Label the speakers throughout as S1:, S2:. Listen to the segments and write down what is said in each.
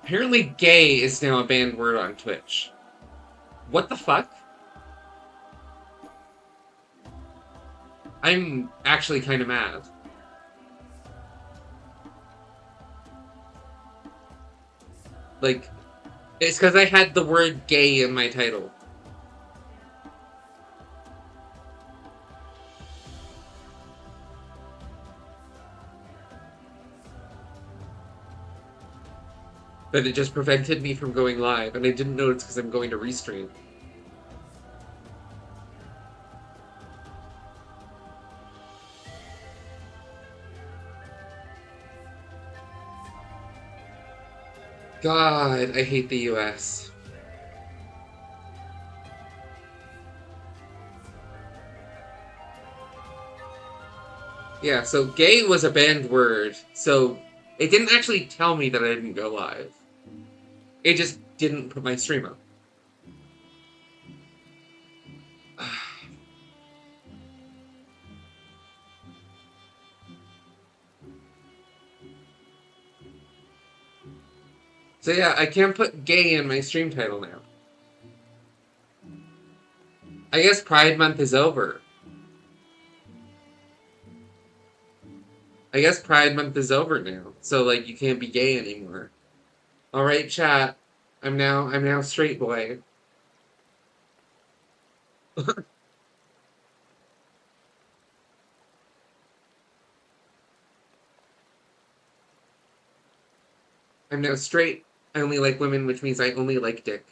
S1: Apparently gay is now a banned word on Twitch. What the fuck? I'm actually kind of mad. Like, it's because I had the word gay in my title. But it just prevented me from going live, and I didn't know it's because I'm going to restream. God, I hate the US. Yeah, so gay was a banned word, so it didn't actually tell me that I didn't go live. It just didn't put my stream up. So yeah, I can't put gay in my stream title now. I guess Pride Month is over. I guess Pride Month is over now. So like you can't be gay anymore. Alright, chat. I'm now straight boy. I'm now straight. I only like women, which means I only like dick.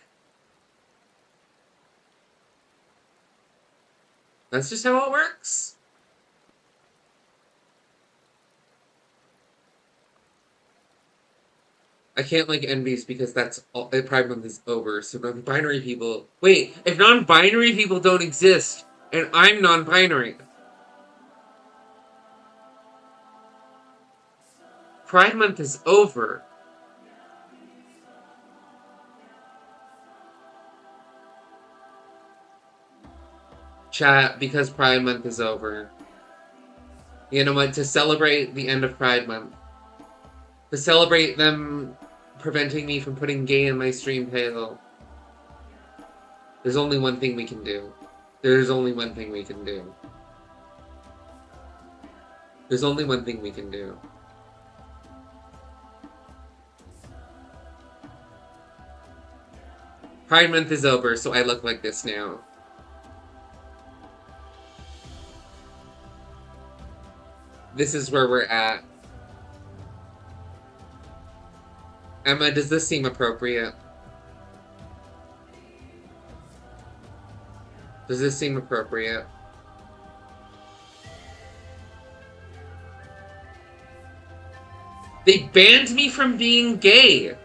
S1: That's just how it works. I can't like envies because that's all, Pride Month is over. So non-binary people. Wait, if non-binary people don't exist, and I'm non-binary, Pride Month is over. Chat, because Pride Month is over. You know what? To celebrate the end of Pride Month, to celebrate them preventing me from putting gay in my stream title, there's only one thing we can do. There's only one thing we can do. There's only one thing we can do. Pride Month is over, so I look like this now. This is where we're at. Emma, does this seem appropriate? Does this seem appropriate? They banned me from being gay!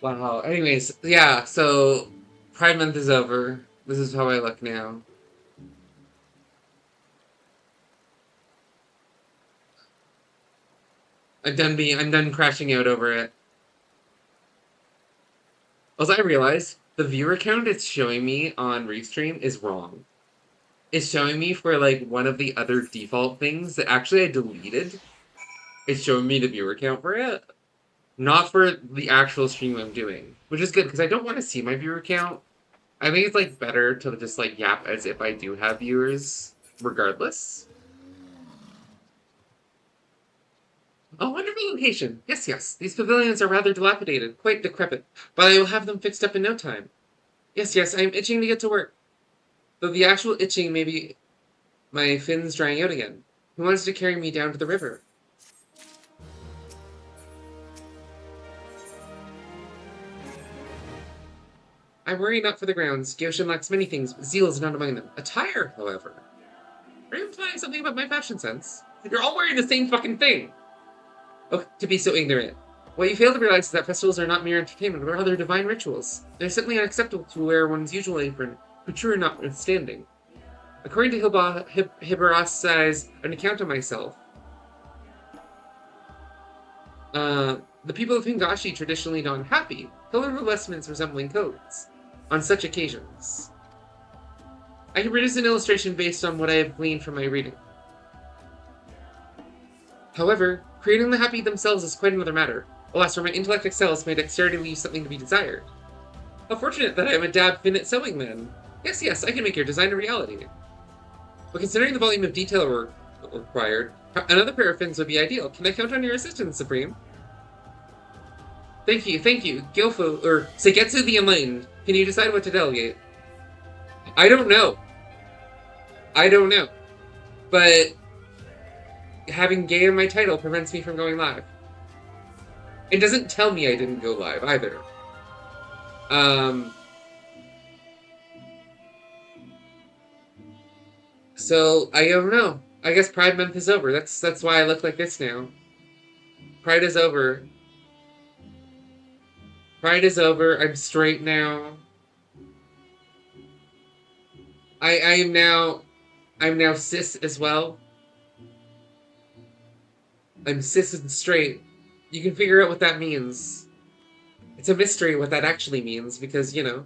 S1: Wow. Anyways, yeah, so Pride Month is over. This is how I look now. I'm done crashing out over it. Also, I realized the viewer count it's showing me on Restream is wrong. It's showing me for like one of the other default things that actually I deleted. It's showing me the viewer count for it. Not for the actual stream I'm doing. Which is good because I don't want to see my viewer count. I think it's like better to just like yap as if I do have viewers regardless. Oh, wonderful location. Yes, yes. These pavilions are rather dilapidated, quite decrepit, but I will have them fixed up in no time. Yes, yes, I am itching to get to work. Though the actual itching may be my fins drying out again. Who wants to carry me down to the river? I worry not for the grounds. Gyoshin lacks many things, but zeal is not among them. Attire, however. Are you implying something about my fashion sense? You're all wearing the same fucking thing! Oh, to be so ignorant. What you fail to realize is that festivals are not mere entertainment, but rather divine rituals. They're simply unacceptable to wear one's usual apron, couture notwithstanding. According to Hibarasai's an account of myself, the people of Hingashi traditionally don happy, colorful vestments resembling coats on such occasions. I can produce an illustration based on what I have gleaned from my reading. However, creating the happy themselves is quite another matter. Alas, where my intellect excels, my dexterity leaves something to be desired. How fortunate that I am a dab fin at sewing, then. Yes, I can make your design a reality. But considering the volume of detail required, another pair of fins would be ideal. Can I count on your assistance, Supreme? Thank you. Gilfu, or Seigetsu the Enlightened. Can you decide what to delegate? I don't know. But having gay in my title prevents me from going live. It doesn't tell me I didn't go live, either. So, I don't know. I guess Pride Month is over. That's why I look like this now. Pride is over. I'm straight now. I'm now cis as well. I'm cis and straight. You can figure out what that means. It's a mystery what that actually means, because, you know.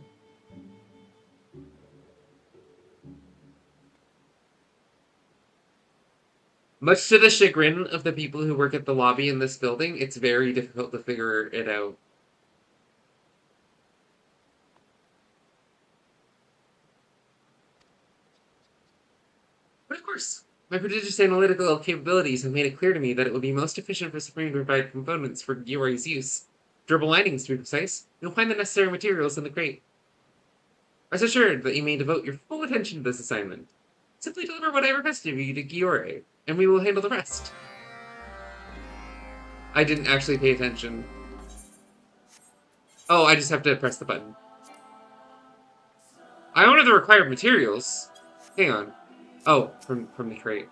S1: Much to the chagrin of the people who work at the lobby in this building, it's very difficult to figure it out. But of course, my prodigious analytical capabilities have made it clear to me that it would be most efficient for Supreme to provide components for Giori's use. Durable linings, to be precise. You'll find the necessary materials in the crate. Rest assured that you may devote your full attention to this assignment. Simply deliver what I requested of you to Giore, and we will handle the rest. I didn't actually pay attention. Oh, I just have to press the button. I ordered the required materials. Hang on. Oh, from the crate.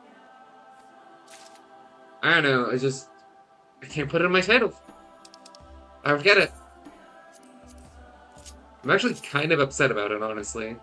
S1: I don't know, I can't put it in my title. I forget it. I'm actually kind of upset about it, honestly.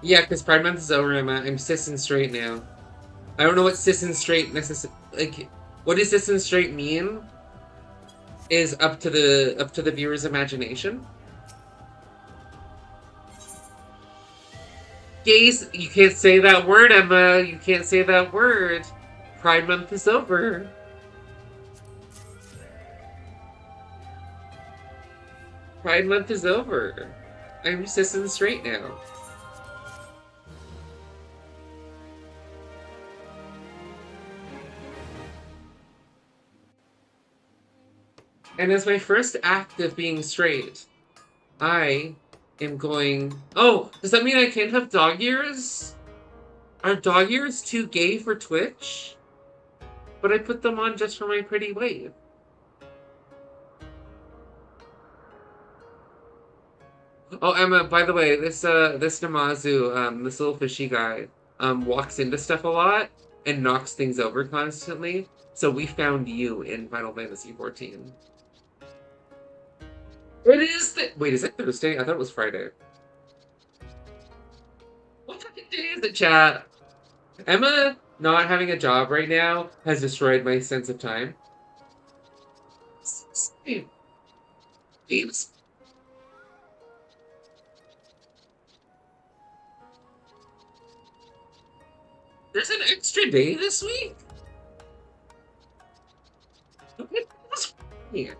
S1: Yeah, because Pride Month is over, Emma. I'm cis and straight now. I don't know what cis and straight like. What does cis and straight mean? Is up to the viewer's imagination. Gays, you can't say that word, Emma. You can't say that word. Pride Month is over. Pride Month is over. I'm cis and straight now. And as my first act of being straight, I am going... Oh, does that mean I can't have dog ears? Are dog ears too gay for Twitch? But I put them on just for my pretty wave. Oh, Emma, by the way, this Namazu, this little fishy guy, walks into stuff a lot and knocks things over constantly. So we found you in Final Fantasy XIV. It is wait, is it Thursday? I thought it was Friday. What fucking day is it, chat? Emma not having a job right now has destroyed my sense of time. Games. There's an extra day this week? What's here?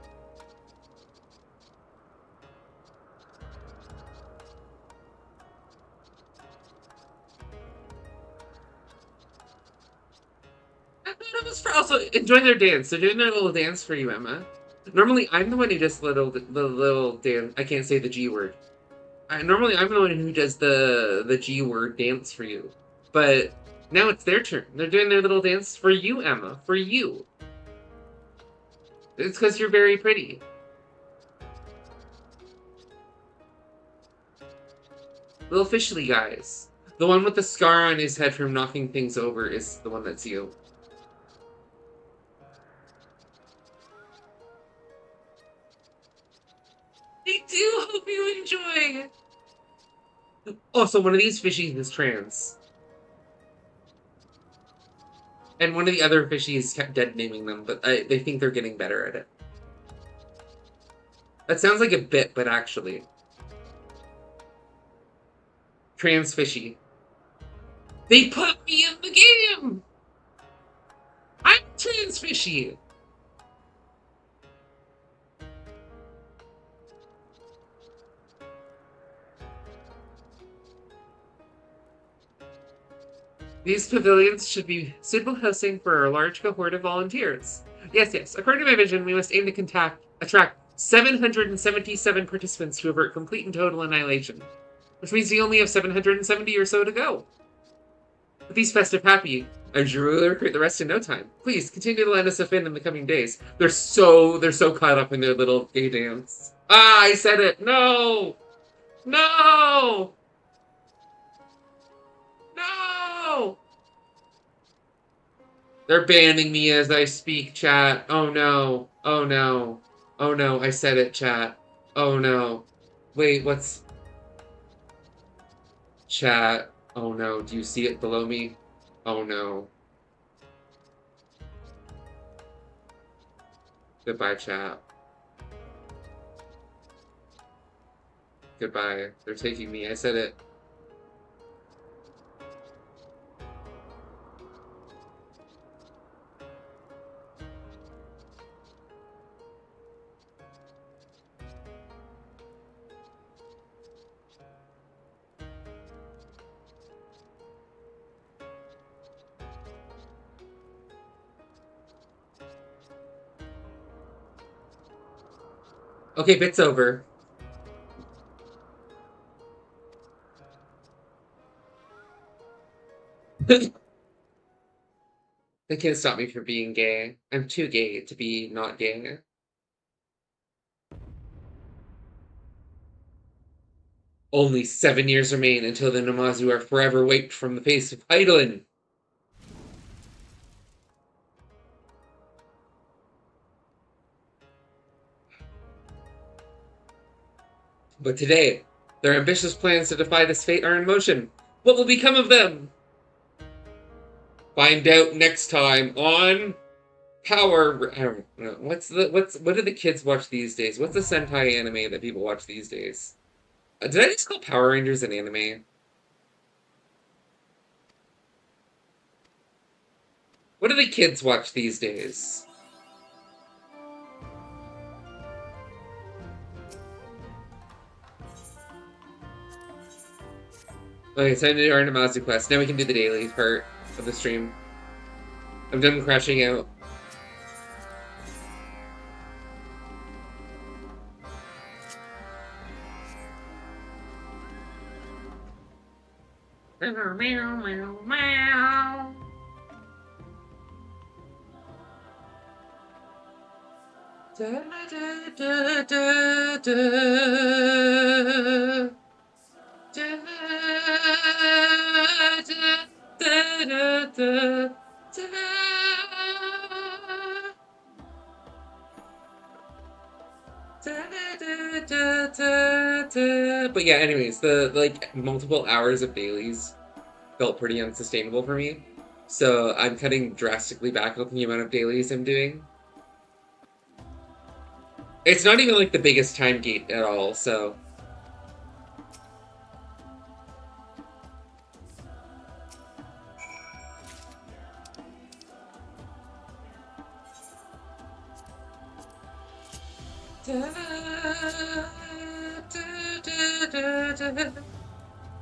S1: I thought it was also enjoying their dance. They're doing their little dance for you, Emma. Normally, I'm the one who does the little dance. I can't say the G word. Normally, I'm the one who does the G word dance for you. But now it's their turn. They're doing their little dance for you, Emma. For you. It's because you're very pretty. Little fishly guys. The one with the scar on his head from knocking things over is the one that's you. I do hope you enjoy. Also, one of these fishies is trans. And one of the other fishies kept dead naming them, but they think they're getting better at it. That sounds like a bit, but actually. Trans fishy. They put me in the game! I'm trans fishy! These pavilions should be suitable housing for a large cohort of volunteers. Yes, yes. According to my vision, we must aim to attract 777 participants to avert complete and total annihilation. Which means we only have 770 or so to go. With these festive happy, I'm sure we'll recruit the rest in no time. Please, continue to let us in the coming days. They're so caught up in their little gay dance. Ah, I said it! No! No! No! They're banning me as I speak, chat. Oh no. Oh no. Oh no, I said it, chat. Oh no. Wait, what's... Chat. Oh no, do you see it below me? Oh no. Goodbye, chat. Goodbye. They're taking me. I said it. Okay, bit's over. They can't stop me from being gay. I'm too gay to be not gay. Only 7 years remain until the Namazu are forever wiped from the face of Heidelin. But today, their ambitious plans to defy this fate are in motion. What will become of them? Find out next time on Power. I don't know. What do the kids watch these days? What's the Sentai anime that people watch these days? Did I just call Power Rangers an anime? What do the kids watch these days? Okay, it's time to do our Namazu quest. Now we can do the daily part of the stream. I'm done crashing out. Meow, meow, meow. Da, da, da, da, da. Da, da, da, da, da, But yeah, anyways, the like multiple hours of dailies felt pretty unsustainable for me. So I'm cutting drastically back on the amount of dailies I'm doing. It's not even like the biggest time gate at all, so.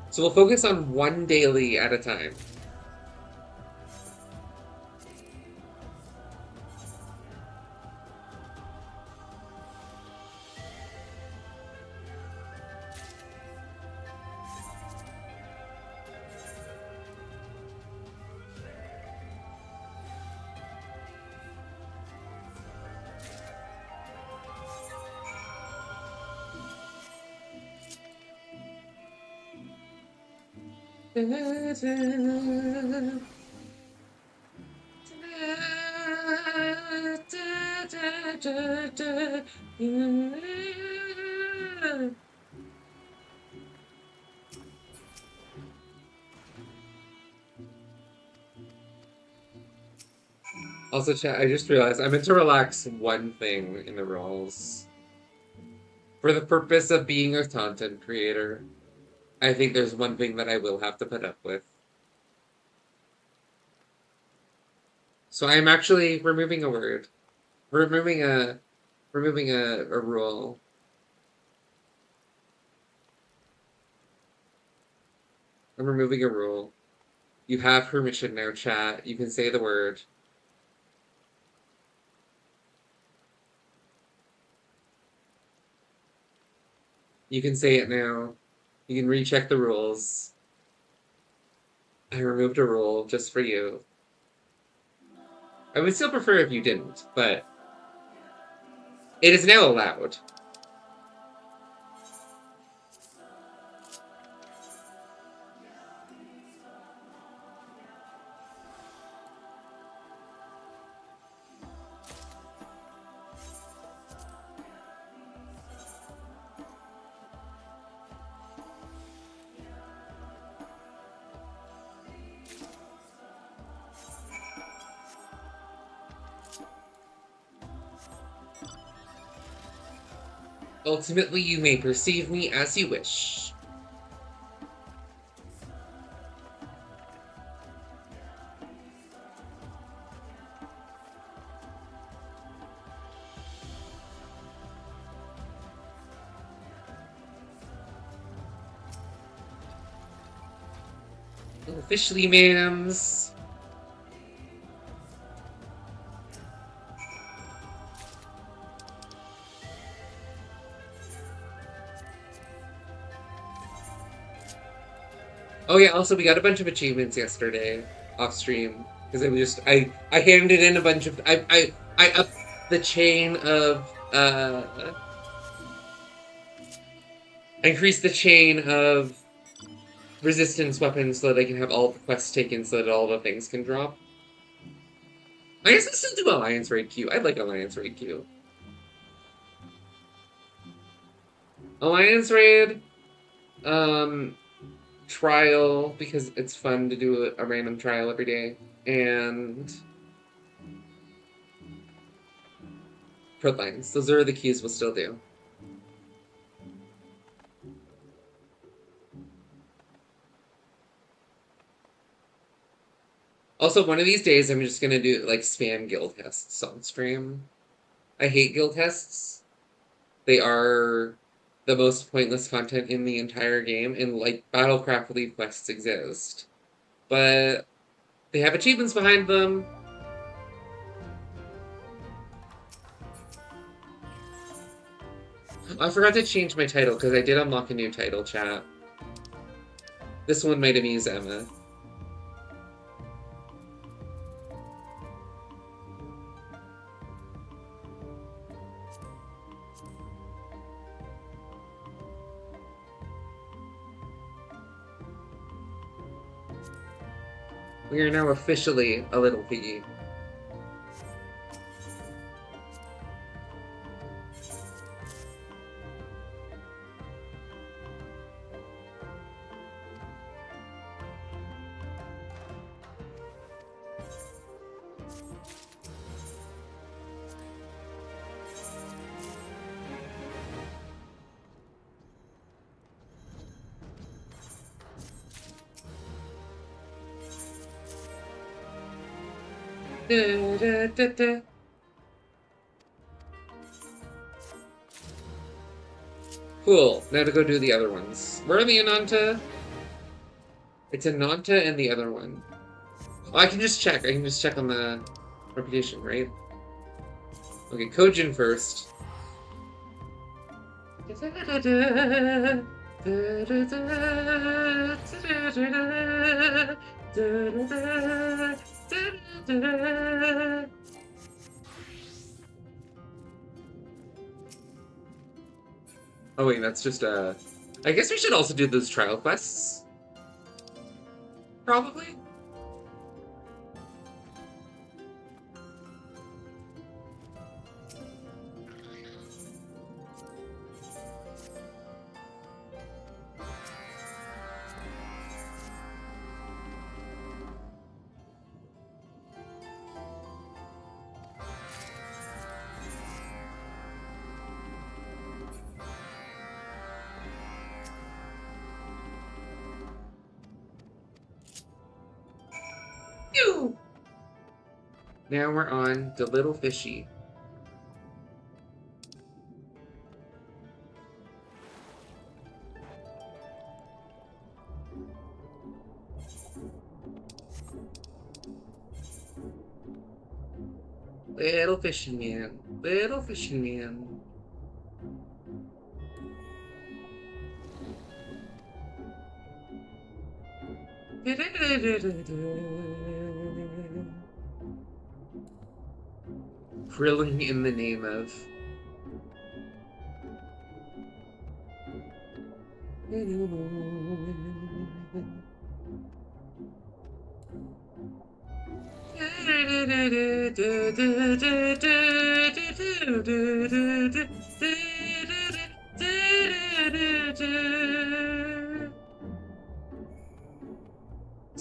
S1: So we'll focus on one daily at a time. Also, chat, I just realized I meant to relax one thing in the rolls. For the purpose of being a content creator, I think there's one thing that I will have to put up with. So I'm actually removing a word. Removing a rule. I'm removing a rule. You have permission now, chat. You can say the word. You can say it now. You can recheck the rules. I removed a rule just for you. I would still prefer if you didn't, but it is now allowed. Ultimately, you may perceive me as you wish. Officially, ma'ams. Oh yeah, also we got a bunch of achievements yesterday off stream because I handed in a bunch of I upped the chain of I increased the chain of resistance weapons so that I can have all the quests taken so that all the things can drop. I guess we still do Alliance Raid Q. I like Alliance Raid Q. Alliance Raid, trial because it's fun to do a random trial every day, and Prodlines. Those are the keys we'll still do. Also, one of these days I'm just gonna do like spam guild tests on stream. I hate guild tests. They are the most pointless content in the entire game, and like Battlecraft League quests exist. But they have achievements behind them. I forgot to change my title because I did unlock a new title, chat. This one might amuse Emma. We are now officially a little piggy. Da, da, da, da. Cool. Now to go do the other ones. Where are the Ananta? It's Ananta and the other one. Oh, I can just check. I can just check on the reputation, right? Okay, Kojin first. Oh wait, that's just I guess we should also do those trial quests. Probably. Phew! Now we're on the little fishy. Little fishy man. Little fishy man. Grilling in the name of.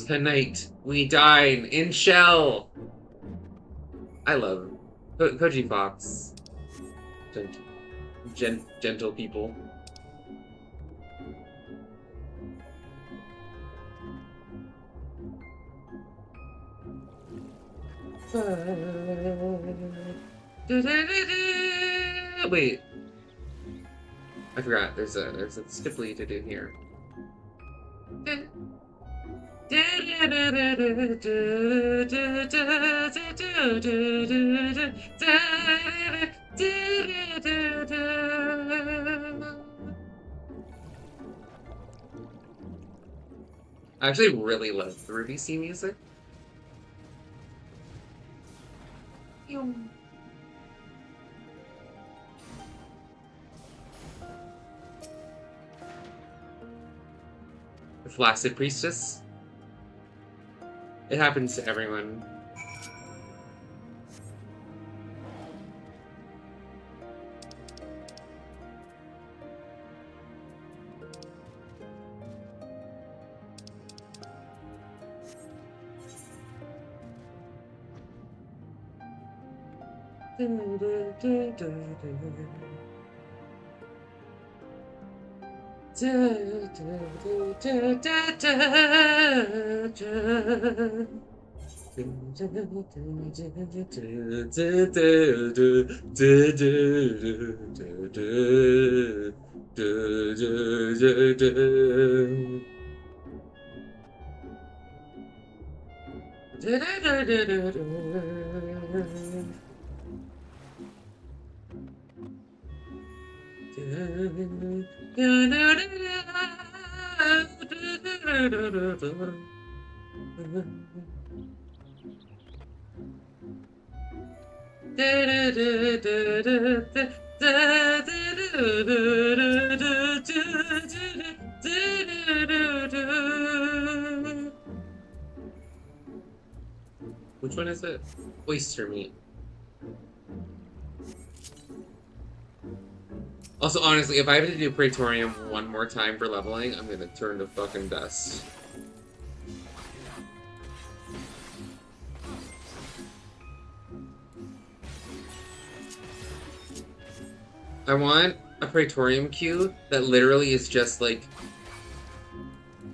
S1: Tonight we dine in shell. I love Koji Fox. Gentle people. Wait, I forgot. There's a stipply to do here. I actually really love the Ruby C music. The Flaccid Priestess. It happens to everyone. Which one is it? Oyster meat. Also, honestly, if I have to do Praetorium one more time for leveling, I'm gonna turn to fucking dust. I want a Praetorium queue that literally is just like...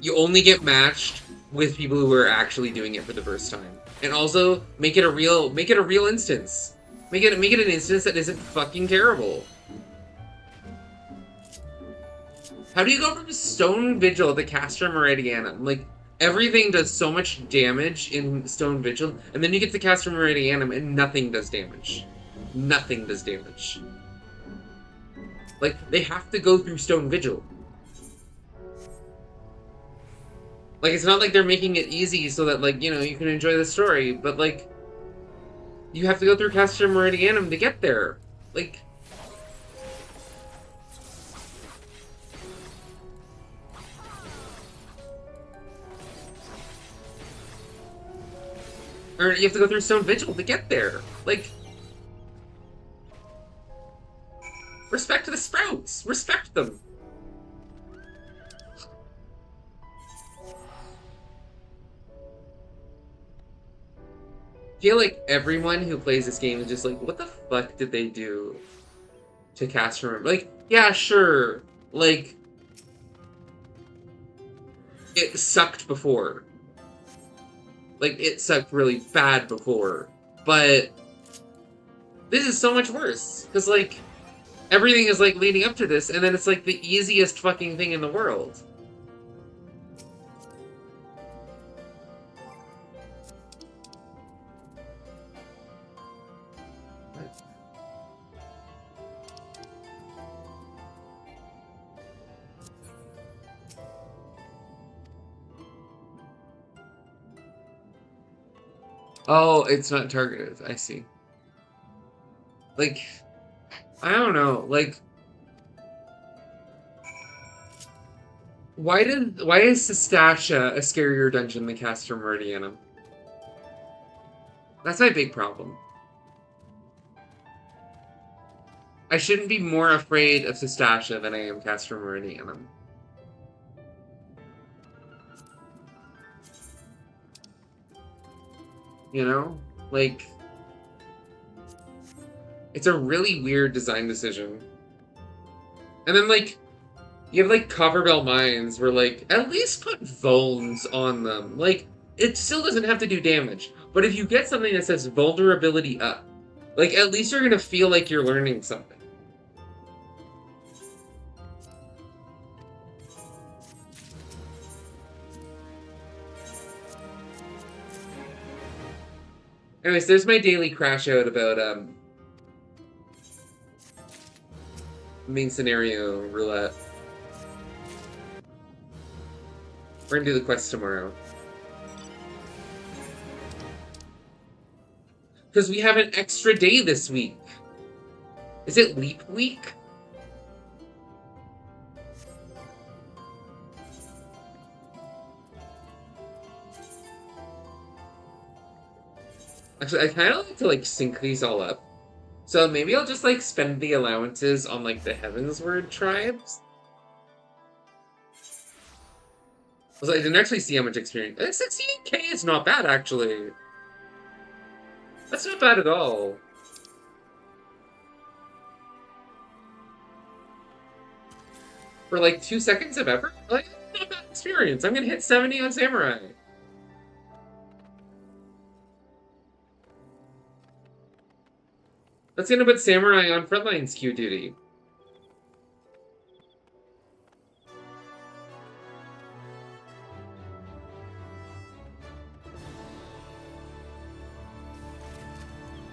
S1: You only get matched with people who are actually doing it for the first time. And also, make it a real instance. Make it an instance that isn't fucking terrible. How do you go from Stone Vigil to Castor Meridianum? Like, everything does so much damage in Stone Vigil, and then you get to Castor Meridianum and nothing does damage. Nothing does damage. Like, they have to go through Stone Vigil. Like, it's not like they're making it easy so that, like, you know, you can enjoy the story, but, like, you have to go through Castor Meridianum to get there. Like... Or you have to go through Stone Vigil to get there. Like, respect to the sprouts. Respect them. I feel like everyone who plays this game is just like, what the fuck did they do to cast Remember? Like, yeah, sure. Like, it sucked before. Like, it sucked really bad before. But this is so much worse. Because, like, everything is, like, leading up to this, and then it's, like, the easiest fucking thing in the world. Oh, it's not targeted. I see. Like, I don't know. Like, why is Sestasha a scarier dungeon than Castor Meridianum? That's my big problem. I shouldn't be more afraid of Sestasha than I am Castor Meridianum. You know? Like, it's a really weird design decision. And then, like, you have, like, Copperbell Mines where, like, at least put Vulns on them. Like, it still doesn't have to do damage. But if you get something that says Vulnerability Up, like, at least you're gonna feel like you're learning something. Anyways, there's my daily crash out about, main scenario roulette. We're gonna do the quest tomorrow. Because we have an extra day this week. Is it Leap Week? Actually, I kind of like to, like, sync these all up. So maybe I'll just, like, spend the allowances on, like, the Heavensward tribes. So I didn't actually see how much experience. 16k is not bad, actually. That's not bad at all. For, like, 2 seconds of effort? Like, not bad experience. I'm gonna hit 70 on Samurai. That's gonna put Samurai on Frontline's Q duty.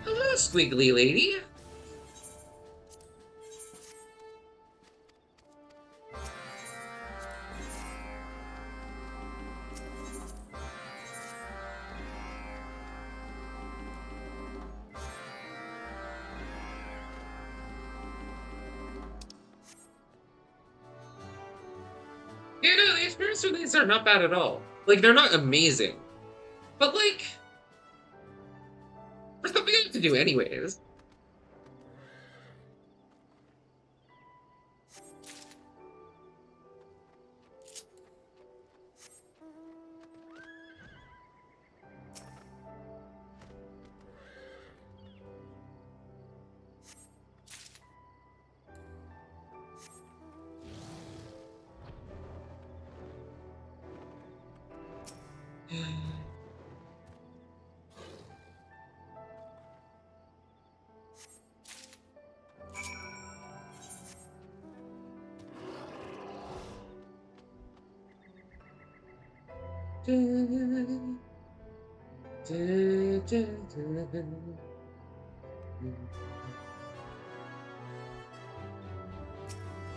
S1: Hello, squiggly lady. Yeah, no, the experience with these are not bad at all. Like, they're not amazing. But, like, for something I have to do anyways.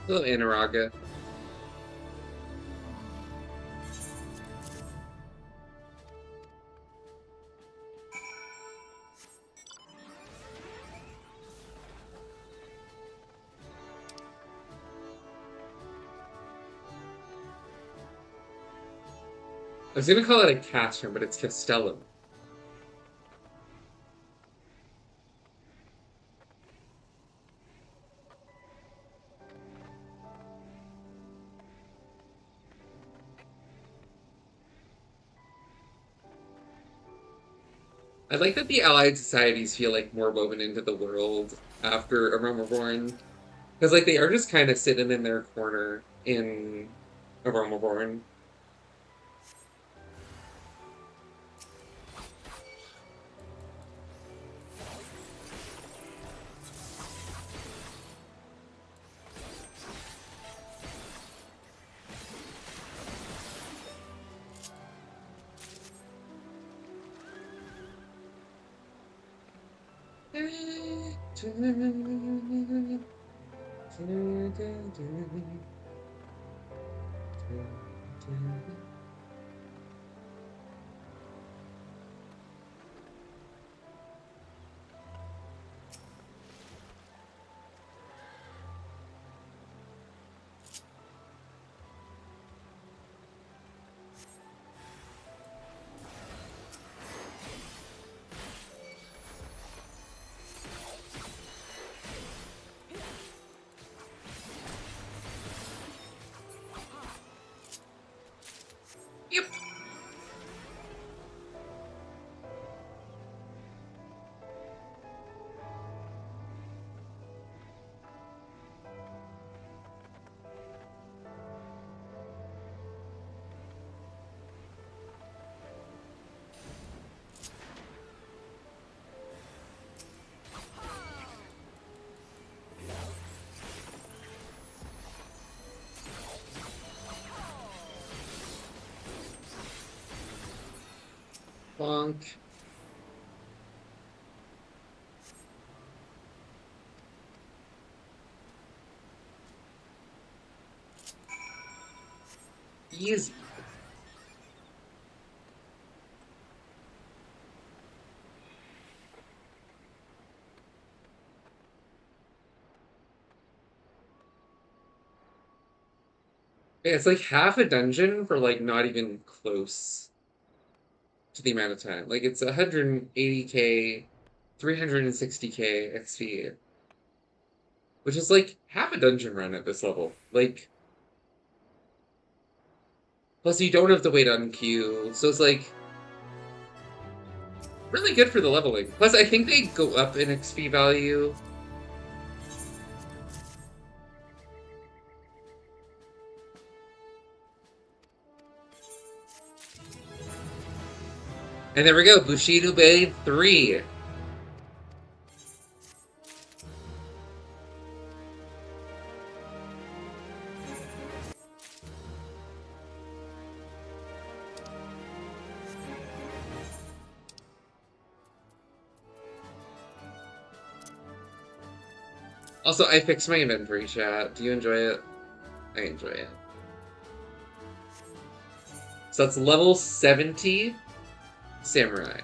S1: Hello, Anaraga. I was gonna call it a Castrum, but it's Castellum. I like that the allied societies feel like more woven into the world after A Realm Reborn. Because like they are just kind of sitting in their corner in A Realm Reborn. Yep. Bonk. Easy. Yeah, it's like half a dungeon for like not even close to the amount of time. Like it's 180k, 360k XP, which is like half a dungeon run at this level. Like, plus you don't have to wait on queue, so it's like really good for the leveling. Plus, I think they go up in XP value. And there we go, Bushido Blade 3. Also, I fixed my inventory, chat. Do you enjoy it? I enjoy it. So that's level 70 Samurai.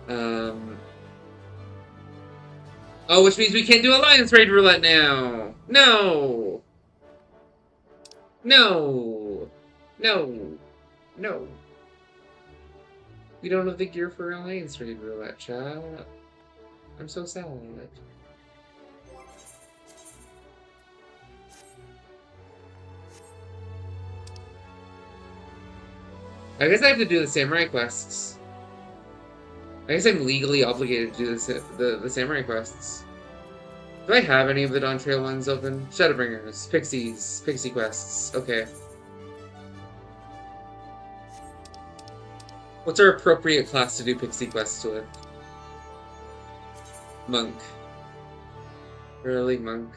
S1: Um. Oh, which means we can't do Alliance Raid Roulette now! No! No! No! No! We don't have the gear for Alliance Raid Roulette, chat. I'm so sad. I guess I have to do the samurai quests. I guess I'm legally obligated to do the samurai quests. Do I have any of the Dawn Trail ones open? Shadowbringers, Pixies, Pixie quests. Okay. What's our appropriate class to do Pixie quests with? Monk. Really, Monk?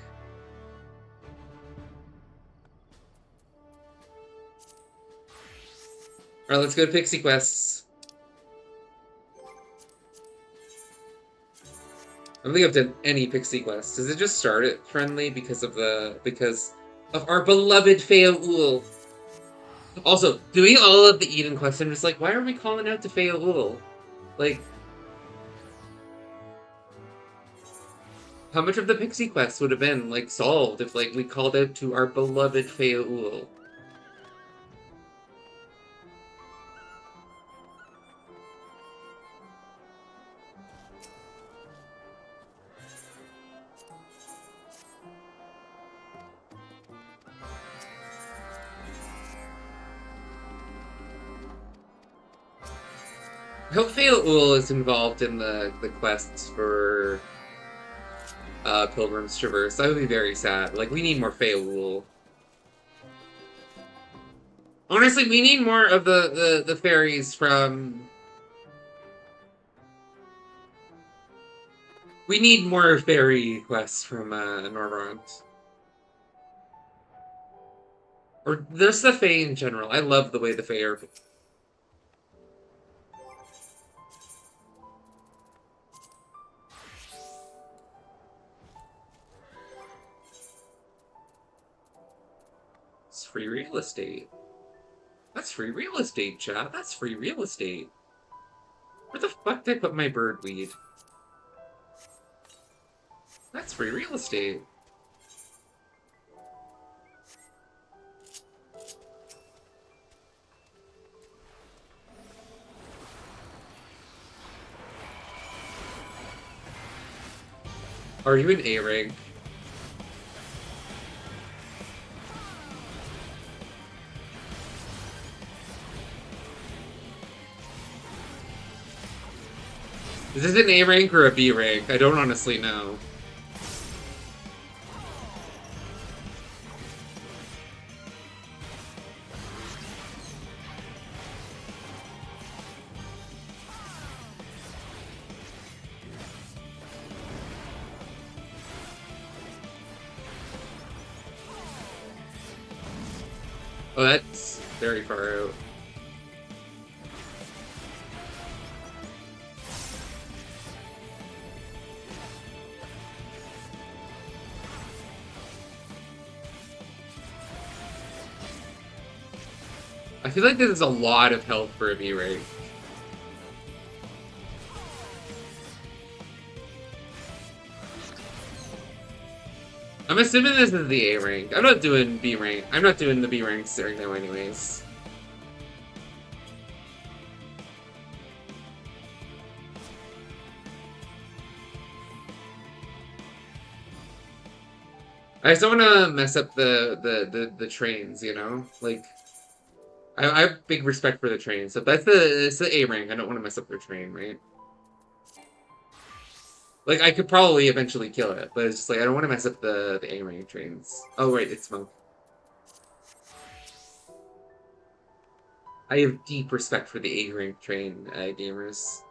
S1: Alright, let's go to Pixie quests. I don't think I've done any Pixie quests. Does it just start it friendly because of our beloved Feaul? Also, doing all of the Eden quests, I'm just like, why are we calling out to Feaul? Like, how much of the Pixie quests would have been like solved if like we called out to our beloved Feaul? I hope Fail is involved in the quests for Pilgrim's Traverse. That would be very sad. Like, we need more Fail. Honestly, we need more of the fairies from... We need more fairy quests from Norvrond. Or just the Fae in general. I love the way the Fae are... It's free real estate. That's free real estate, chat. That's free real estate. Where the fuck did I put my birdweed? That's free real estate. Are you an A rank? Is this an A rank or a B rank? I don't honestly know. Oh, that's very far out. I feel like this is a lot of health for a B rank. I'm assuming this is the A rank. I'm not doing B rank. I'm not doing the B ranks right now anyways. I just don't want to mess up the trains, you know? Like, I have big respect for the trains. So that's it's the A rank. I don't want to mess up their train, right? Like, I could probably eventually kill it, but it's just like, I don't want to mess up the A rank trains. Oh, right, it's Monk. I have deep respect for the A rank train gamers.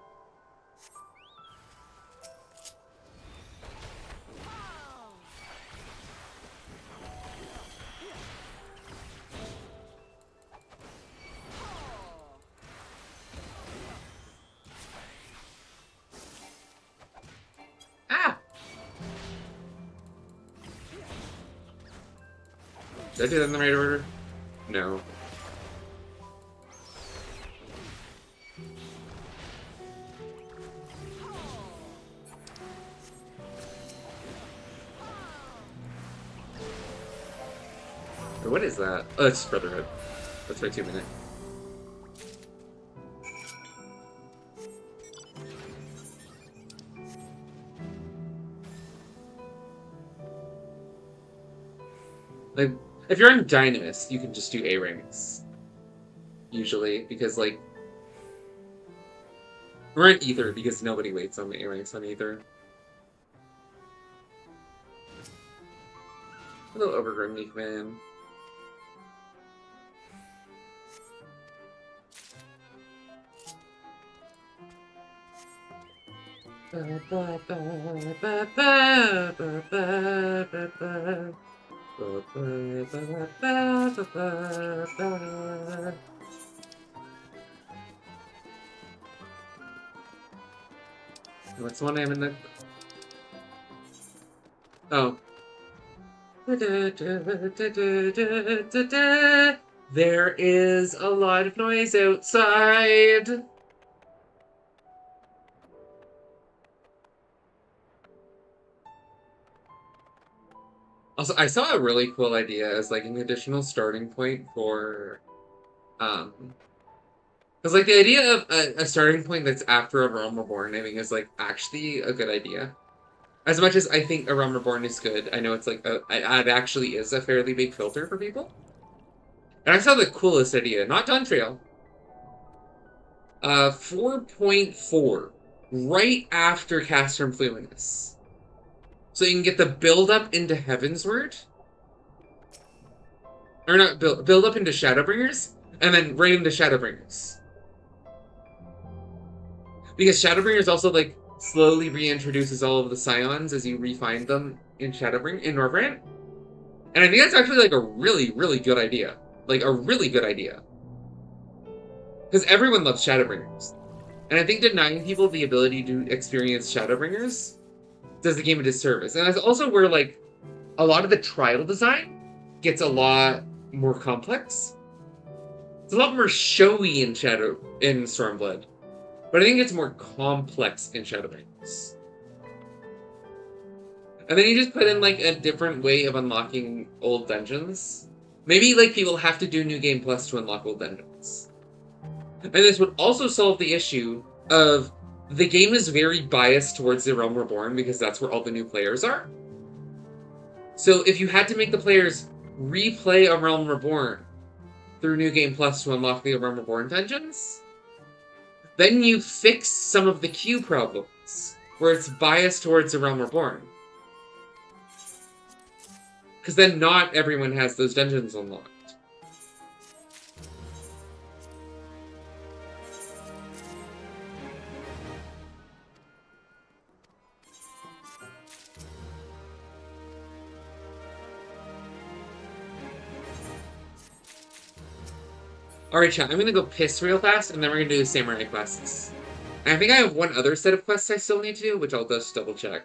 S1: Ah! Did I do that in the right order? No. Or what is that? Oh, it's Brotherhood. That's my 2 minute. Like, if you're on Dynamis, you can just do A ranks. Usually, because, like... We're on Ether, because nobody waits on the A ranks on Ether. Hello, Overgrown Leaf Man. What's the one I'm in the... Oh. There is a lot of noise outside. Also, I saw a really cool idea as like an additional starting point for, because like the idea of a starting point that's after A Realm Reborn, I think, is like actually a good idea. As much as I think A Realm Reborn is good, I know it's like it actually is a fairly big filter for people. And I saw the coolest idea, not Dawn Trail. 4.4. Right after Castrum Fluminous. So you can get the build up into Heavensward. Or not build up into Shadowbringers, and then right into Shadowbringers. Because Shadowbringers also like slowly reintroduces all of the Scions as you refine them in Northrend. And I think that's actually like a really, really good idea. Like a really good idea. Because everyone loves Shadowbringers. And I think denying people the ability to experience Shadowbringers does the game a disservice. And that's also where like a lot of the trial design gets a lot more complex. It's a lot more showy in Stormblood. But I think it's more complex in Shadowbringers. And then you just put in like a different way of unlocking old dungeons. Maybe like people have to do New Game Plus to unlock old dungeons. And this would also solve the issue of the game is very biased towards the Realm Reborn because that's where all the new players are. So if you had to make the players replay a Realm Reborn through New Game Plus to unlock the Realm Reborn dungeons, then you fix some of the queue problems where it's biased towards the Realm Reborn. Because then not everyone has those dungeons unlocked. Alright, chat, I'm gonna go piss real fast, and then we're gonna do the samurai quests. And I think I have one other set of quests I still need to do, which I'll just double check.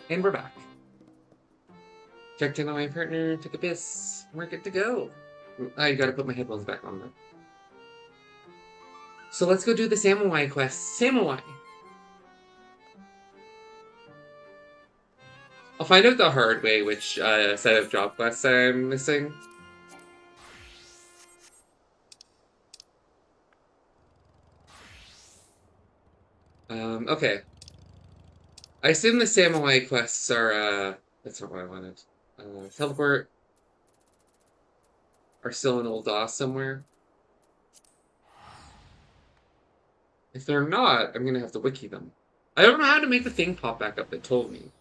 S1: And we're back. Checked in on my partner, took a piss. We're good to go. I gotta put my headphones back on though. So let's go do the samurai quest. Samurai! I'll find out the hard way which set of job quests I'm missing. Okay. I assume the samurai quests are, that's not what I wanted. Teleport are still in Old DOS somewhere. If they're not, I'm gonna have to wiki them. I don't know how to make the thing pop back up that told me.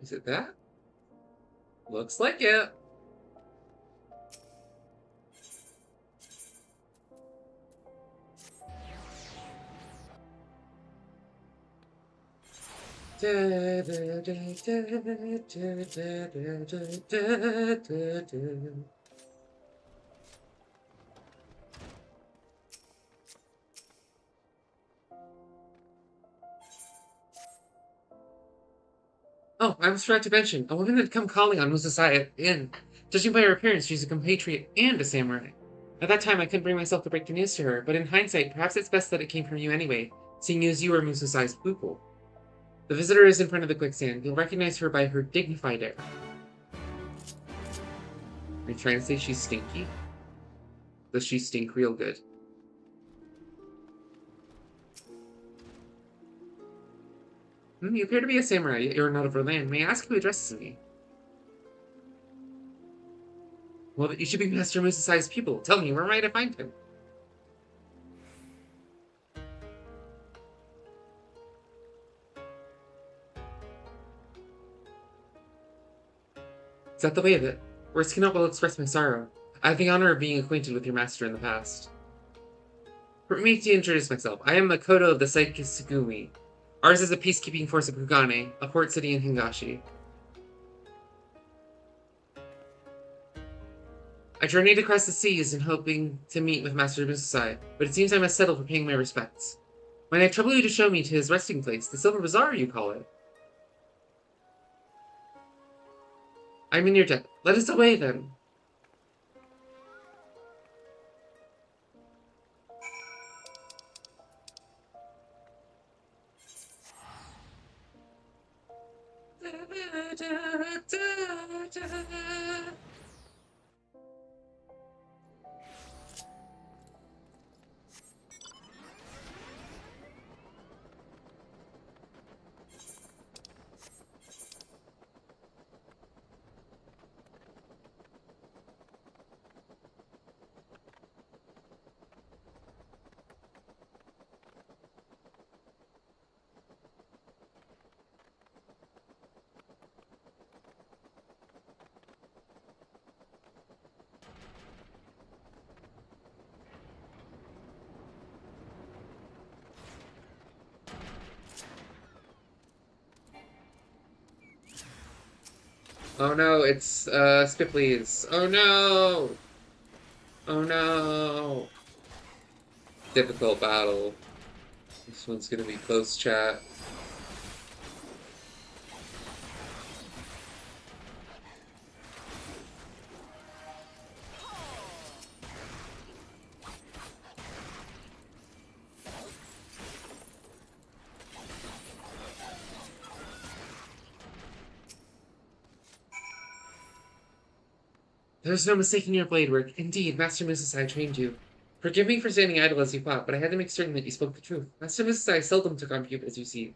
S1: Is it that? Looks like it. Oh, I was forgot to mention, a woman had come calling on Musasai Inn. Judging by her appearance, she's a compatriot and a samurai. At that time, I couldn't bring myself to break the news to her, but in hindsight, perhaps it's best that it came from you anyway, seeing as you were Musasai's pupil. The visitor is in front of the quicksand. You'll recognize her by her dignified air. Are you trying to say she's stinky? Does she stink real good? You appear to be a samurai, yet you're not of our land. May I ask who addresses me? Well, you should be Master Musasai's pupil. Tell me, where might I find him? Is that the way of it? Words cannot well express my sorrow. I have the honor of being acquainted with your master in the past. Permit me to introduce myself. I am Makoto of the Saikisugumi. Ours is a peacekeeping force of Kugane, a port city in Hingashi. I journeyed across the seas in hoping to meet with Master Musasai, but it seems I must settle for paying my respects. Might I trouble you to show me to his resting place, the Silver Bazaar, you call it? I'm in your debt. Let us away, then. Oh no, it's Spipley's. Oh no! Oh no! Difficult battle. This one's gonna be close chat. There's no mistaking your blade work. Indeed, Master Musasai trained you. Forgive me for standing idle as you fought, but I had to make certain that you spoke the truth. Master Musasai seldom took on pupils, you see.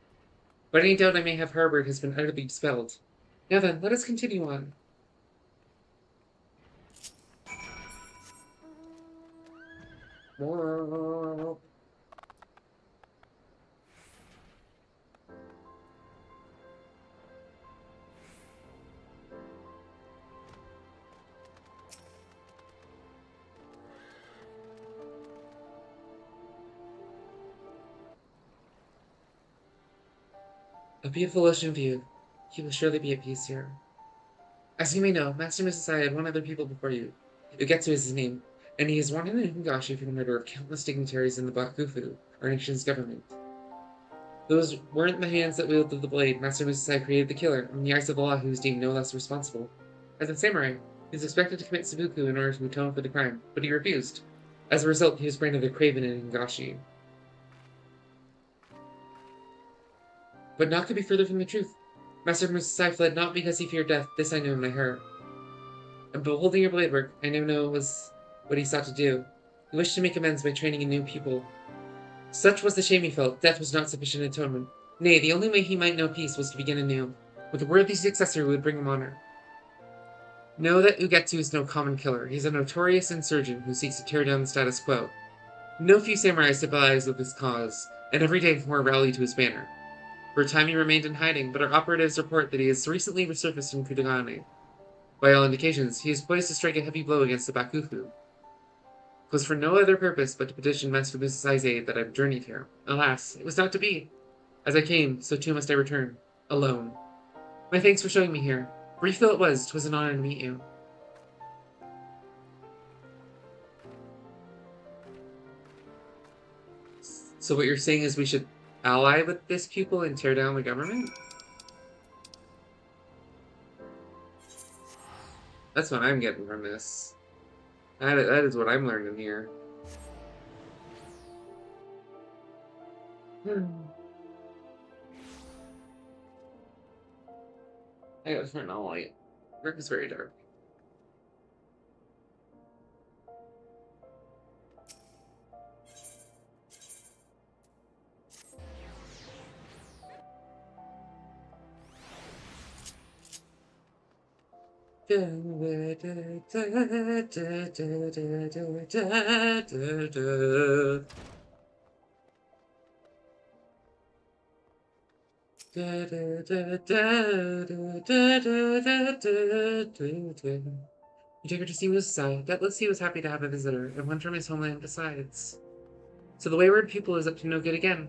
S1: But any doubt I may have harbored has been utterly dispelled. Now then, let us continue on. A beautiful ocean view. You will surely be at peace here. As you may know, Master Musasai had one other pupil before you. Ugetsu is his name, and he is wanted in Hingashi for the murder of countless dignitaries in the Bakufu, our nation's government. Those weren't the hands that wielded the blade. Master Musasai created the killer, and in the eyes of the law, he was deemed no less responsible. As a samurai, he was expected to commit seppuku in order to atone for the crime, but he refused. As a result, he was branded a craven in Hingashi. But naught could be further from the truth. Master Musasai fled not because he feared death, this I knew and I heard. And beholding your blade work, I now know was what he sought to do. He wished to make amends by training a new pupil. Such was the shame he felt, death was not sufficient atonement. Nay, the only way he might know peace was to begin anew, with a worthy successor who would bring him honor. Know that Ugetsu is no common killer. He's a notorious insurgent who seeks to tear down the status quo. No few samurai sympathize with his cause, and every day more rally to his banner. For a time he remained in hiding, but our operatives report that he has recently resurfaced in Kudagane. By all indications, he is poised to strike a heavy blow against the Bakufu. 'Twas for no other purpose but to petition Master Musasai's aid that I have journeyed here. Alas, it was not to be. As I came, so too must I return, alone. My thanks for showing me here. Brief though it was, 'twas an honor to meet you. So what you're saying is we should ally with this pupil and tear down the government? That's what I'm getting from this. That is what I'm learning here. I gotta turn on light. Work is very dark. You take her to see Musasai. Doubtless he was happy to have a visitor, and one from his homeland besides. So the wayward pupil is up to no good again.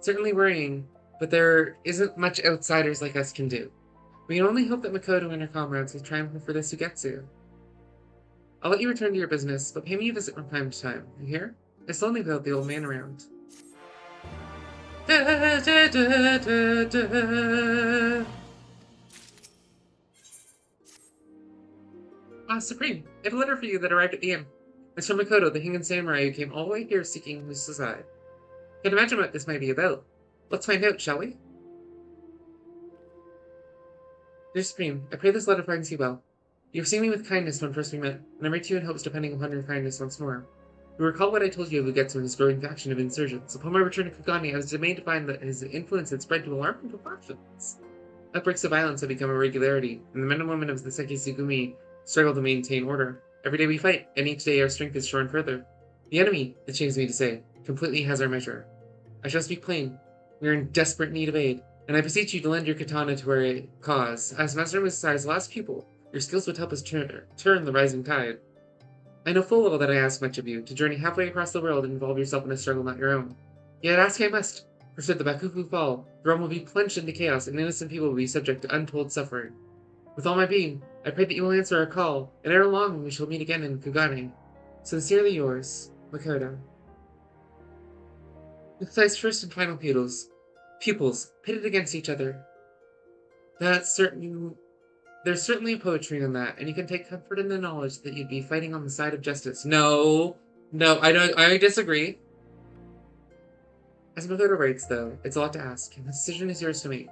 S1: Certainly worrying, but there isn't much outsiders like us can do. We can only hope that Makoto and her comrades will triumph for this Sugetsu. I'll let you return to your business, but pay me a visit from time to time. You hear? It's lonely without the old man around. Ah, Supreme, I have a letter for you that arrived at the inn. It's from Makoto, the Hingan samurai who came all the way here seeking Musasai. Can't imagine what this might be about. Let's find out, shall we? Dear Supreme, I pray this letter finds you well. You have seen me with kindness when first we met, and I write to you in hopes depending upon your kindness once more. You recall what I told you of Ugetsu and his growing faction of insurgents. Upon my return to Kugane, I was dismayed to find that his influence had spread to alarming proportions. Outbreaks of violence have become a regularity, and the men and women of the Sekisugumi struggle to maintain order. Every day we fight, and each day our strength is shorn further. The enemy, it shames me to say, completely has our measure. I shall speak plain. We are in desperate need of aid, and I beseech you to lend your katana to our cause. As Master Musasai's last pupil, your skills would help us turn the rising tide. I know full well that I ask much of you, to journey halfway across the world and involve yourself in a struggle not your own. Yet ask I must, for should the Bakufu fall, the realm will be plunged into chaos, and innocent people will be subject to untold suffering. With all my being, I pray that you will answer our call, and ere long we shall meet again in Kugane. Sincerely yours, Makoto. Musasai's first and final pupils, pitted against each other. There's certainly poetry in that, and you can take comfort in the knowledge that you'd be fighting on the side of justice. No, I disagree. As Makoto writes, though, it's a lot to ask, and the decision is yours to make.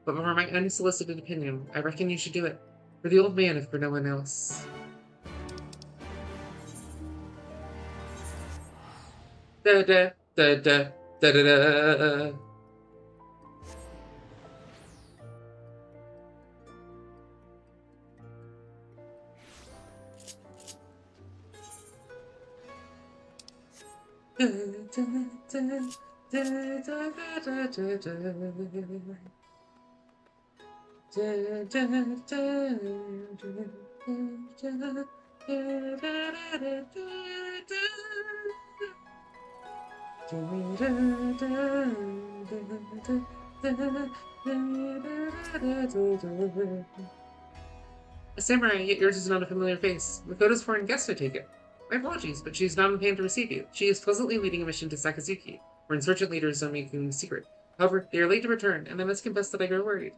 S1: But for my unsolicited opinion, I reckon you should do it. For the old man, if for no one else. Da da da da da da da. A samurai, yet yours is not a familiar face. Makoto's foreign guest, I take it. My apologies, but she is not in the hand to receive you. She is pleasantly leading a mission to Sakazuki, where insurgent leaders are making the secret. However, they are late to return, and I must confess that I grow worried.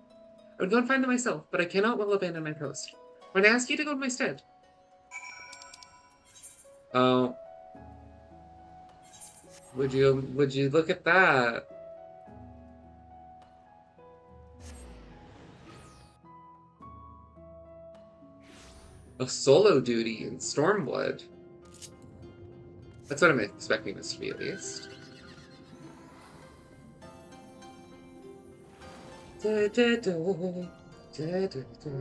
S1: I would go and find them myself, but I cannot well abandon my post. When I ask you to go in my stead. Oh. Would you look at that? A solo duty in Stormblood. That's what I'm expecting this to be, at least. Da, da, da, da, da, da.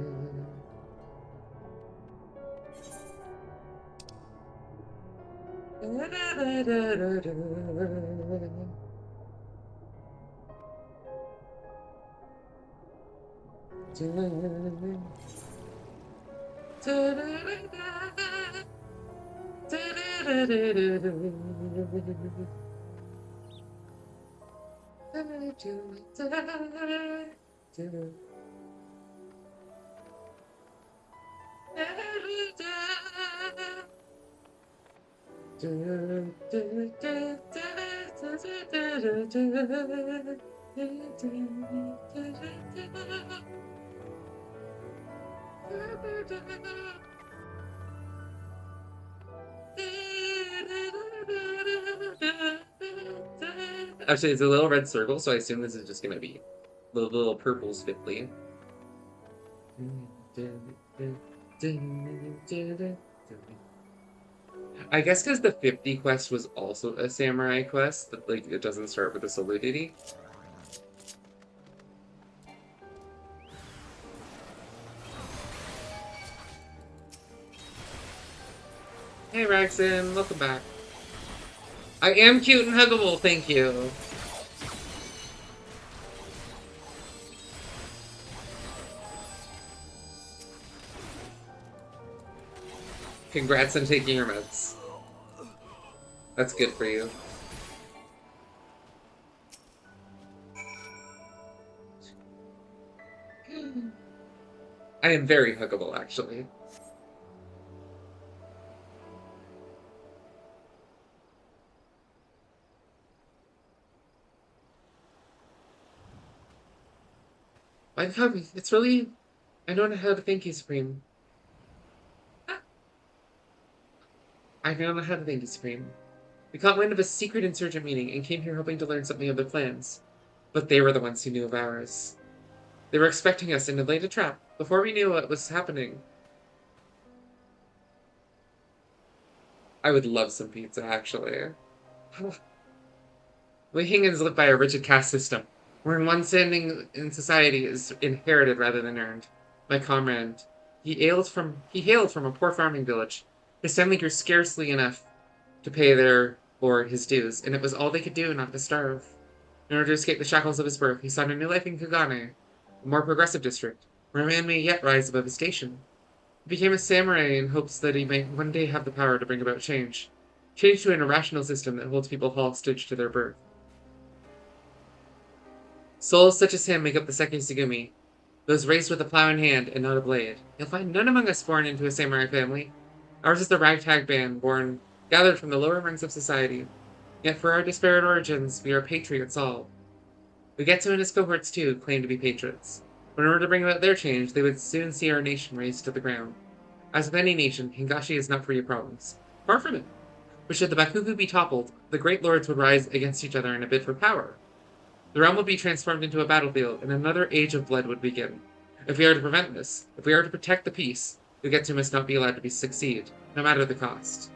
S1: Actually, it's a little red circle, so I assume this is just gonna be little purples fitly. I guess because the 50 quest was also a samurai quest, that like it doesn't start with a solo duty. Hey Raxon, welcome back. I am cute and huggable, thank you. Congrats on taking your meds. That's good for you. I am very huggable, actually. My hubby, it's really... I don't know how to thank you, Supreme. I don't know how to thank you, Supreme. We caught wind of a secret insurgent meeting and came here hoping to learn something of their plans. But they were the ones who knew of ours. They were expecting us and had laid a trap before we knew what was happening. I would love some pizza, actually. We Hingans live by a rigid caste system, wherein one standing in society is inherited rather than earned. My comrade, he hailed from a poor farming village. His family grew scarcely enough to pay their lord his dues, and it was all they could do not to starve. In order to escape the shackles of his birth, he sought a new life in Kugane, a more progressive district, where a man may yet rise above his station. He became a samurai in hopes that he might one day have the power to bring about change. Change to an irrational system that holds people hostage to their birth. Souls such as him make up the Sekisugumi, those raised with a plow in hand and not a blade. You'll find none among us born into a samurai family. Ours is the ragtag band, gathered from the lower rungs of society. Yet for our disparate origins, we are patriots all. Ugetsu and his cohorts, too, claim to be patriots. But in order to bring about their change, they would soon see our nation razed to the ground. As with any nation, Hingashi is not free of problems. Far from it. But should the Bakufu be toppled, the great lords would rise against each other in a bid for power. The realm would be transformed into a battlefield, and another age of blood would begin. If we are to prevent this, if we are to protect the peace, Ugetsu must not be allowed to succeed, no matter the cost.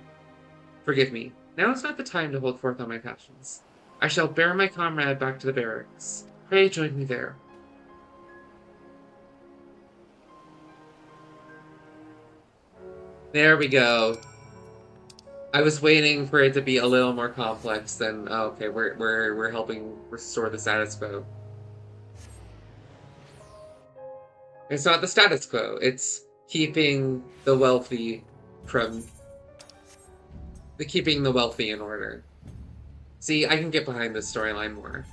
S1: Forgive me, now is not the time to hold forth on my passions. I shall bear my comrade back to the barracks. Pray join me there. There we go. I was waiting for it to be a little more complex than, oh, okay, we're helping restore the status quo. It's not the status quo, it's keeping the wealthy in order. See, I can get behind this storyline more.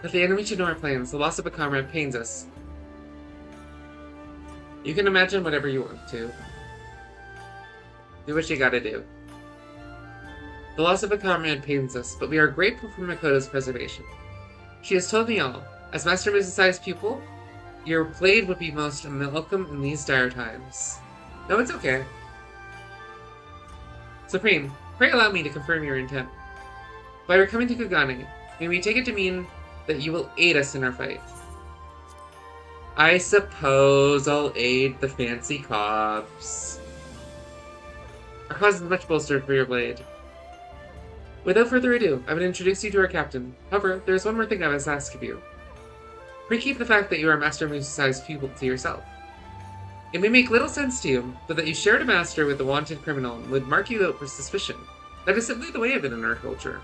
S1: If the enemy should know our plans, the loss of a comrade pains us. You can imagine whatever you want to. Do what you gotta do. The loss of a comrade pains us, but we are grateful for Makoto's preservation. She has told me all. As Master Musasai's pupil, your blade would be most welcome in these dire times. No, it's okay. Supreme, pray allow me to confirm your intent. By our coming to Kugane, may we take it to mean that you will aid us in our fight. I suppose I'll aid the fancy cops. Our cause is much bolstered for your blade. Without further ado, I would introduce you to our captain. However, there is one more thing I must ask of you. Pray keep the fact that you are Master Musasai's pupil to yourself. It may make little sense to you, but that you shared a master with a wanted criminal would mark you out for suspicion. That is simply the way of it in our culture.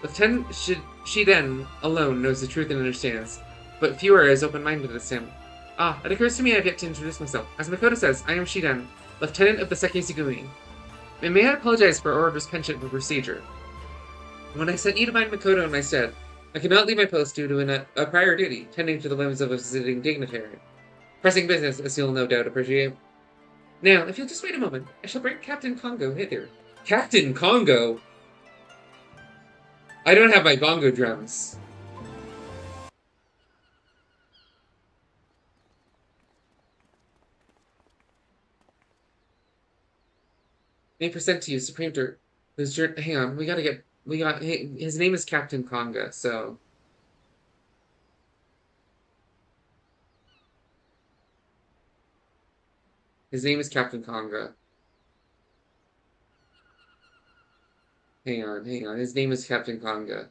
S1: Lieutenant Shiden alone knows the truth and understands, but few are as open-minded as him. Ah, it occurs to me I have yet to introduce myself. As Makoto says, I am Shiden, Lieutenant of the Sekisugumi. May I apologize for our order's penchant for procedure. When I sent you to find Makoto in my stead, I could not leave my post due to a prior duty, tending to the whims of a visiting dignitary. Pressing business, as you'll no doubt appreciate. Now, if you'll just wait a moment, I shall bring Captain Congo hither. Captain Congo? I don't have my bongo drums. May I present to you Supreme Dirt. Hang on, his name is Captain Conga, so... His name is Captain Conga. Hang on. His name is Captain Conga.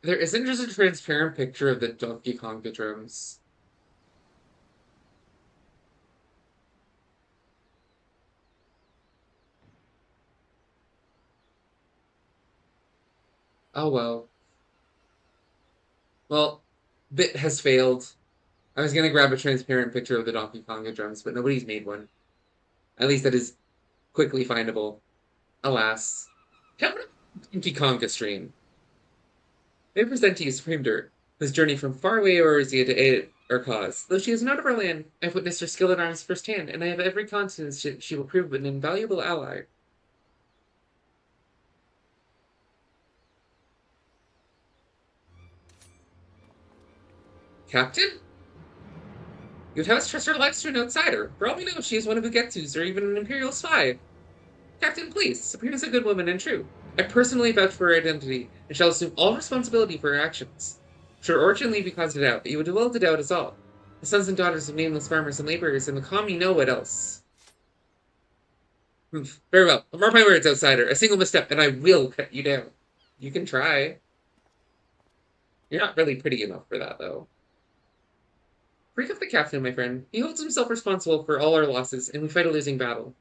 S1: There isn't just a transparent picture of the Donkey Konga drums. Oh well. Well, bit has failed. I was gonna grab a transparent picture of the Donkey Konga drums, but nobody's made one. At least that is quickly findable. Alas. Donkey Konga stream. May I present to you Supreme Dirt, whose journey from faraway Eorzea to aid our cause. Though she is not of our land, I have witnessed her skill at arms firsthand, and I have every confidence she will prove an invaluable ally. Captain? You'd have us trust our lives to an outsider. For all we know, she is one of Ugetsu's or even an Imperial spy. Captain, please. Supreme is a good woman and true. I personally vouch for her identity, and shall assume all responsibility for her actions. Should her origin leave you cause to doubt, you would do well to doubt us all. The sons and daughters of nameless farmers and laborers in the commune know what else. Very well. Mark my words, outsider. A single misstep, and I will cut you down. You can try. You're not really pretty enough for that, though. Freak of the captain, my friend. He holds himself responsible for all our losses, and we fight a losing battle.